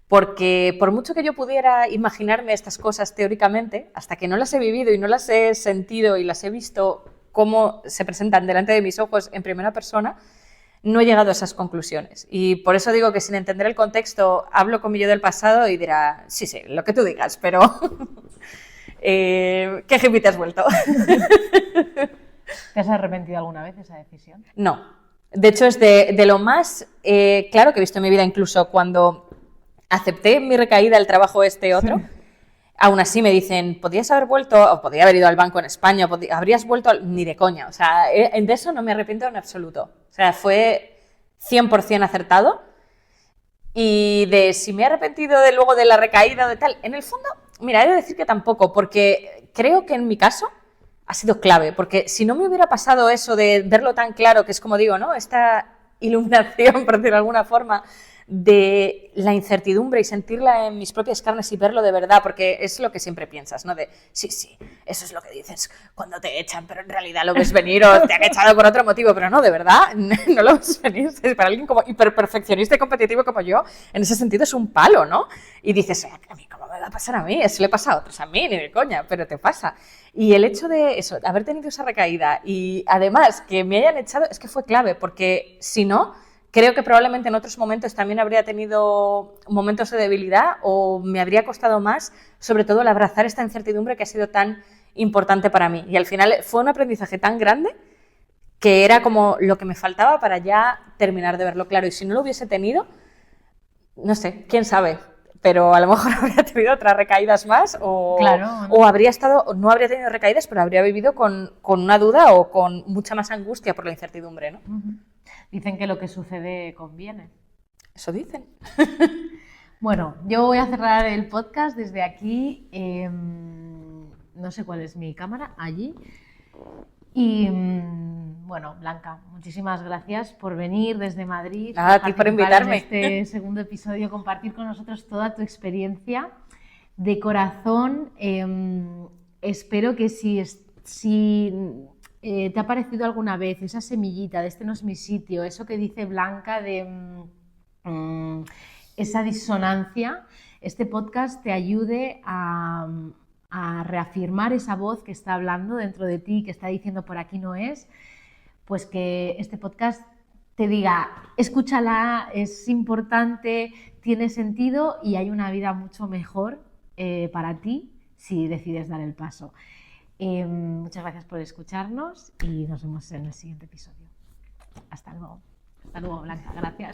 Porque por mucho que yo pudiera imaginarme estas cosas teóricamente, hasta que no las he vivido y no las he sentido y las he visto cómo se presentan delante de mis ojos en primera persona, no he llegado a esas conclusiones. Y por eso digo que sin entender el contexto hablo con mi yo del pasado y dirá, sí, lo que tú digas, pero... ¿qué hippie te has vuelto? ¿Te has arrepentido alguna vez de esa decisión? No. De hecho, es de lo más claro que he visto en mi vida, incluso cuando acepté mi recaída, el trabajo otro, aún así me dicen, ¿podrías haber vuelto? O podría haber ido al banco en España, ¿habrías vuelto? Ni de coña. O sea, de eso no me arrepiento en absoluto. O sea, fue 100% acertado. Y de si me he arrepentido luego de la recaída o de tal, en el fondo, mira, he de decir que tampoco, porque creo que en mi caso ha sido clave, porque si no me hubiera pasado eso de verlo tan claro, que es como digo, ¿no? Esta iluminación, por decirlo de alguna forma, de la incertidumbre y sentirla en mis propias carnes y verlo de verdad, porque es lo que siempre piensas, ¿no? De, sí, eso es lo que dices cuando te echan, pero en realidad lo ves venir o te han echado por otro motivo, pero no, de verdad, no lo ves venir. Para alguien como hiperperfeccionista y competitivo como yo, en ese sentido es un palo, ¿no? Y dices, a mí, ¿cómo me va a pasar a mí? Eso le pasa a otros, a mí, ni de coña, pero te pasa. Y el hecho de eso, de haber tenido esa recaída y además que me hayan echado, es que fue clave, porque si no, creo que probablemente en otros momentos también habría tenido momentos de debilidad o me habría costado más, sobre todo el abrazar esta incertidumbre que ha sido tan importante para mí. Y al final fue un aprendizaje tan grande que era como lo que me faltaba para ya terminar de verlo claro. Y si no lo hubiese tenido, no sé, quién sabe, pero a lo mejor habría tenido otras recaídas más o, claro, o habría estado, no habría tenido recaídas, pero habría vivido con una duda o con mucha más angustia por la incertidumbre, ¿no? Dicen que lo que sucede conviene. Eso dicen. Bueno, yo voy a cerrar el podcast desde aquí. No sé cuál es mi cámara, allí. Y bueno, Blanca, muchísimas gracias por venir desde Madrid. A ti por invitarme. En este segundo episodio, compartir con nosotros toda tu experiencia. De corazón, espero que si ¿te ha parecido alguna vez esa semillita de este no es mi sitio, eso que dice Blanca de esa disonancia? Este podcast te ayude a reafirmar esa voz que está hablando dentro de ti, que está diciendo por aquí no es, pues que este podcast te diga, escúchala, es importante, tiene sentido y hay una vida mucho mejor para ti si decides dar el paso. Muchas gracias por escucharnos y nos vemos en el siguiente episodio. Hasta luego. Hasta luego, Blanca. Gracias.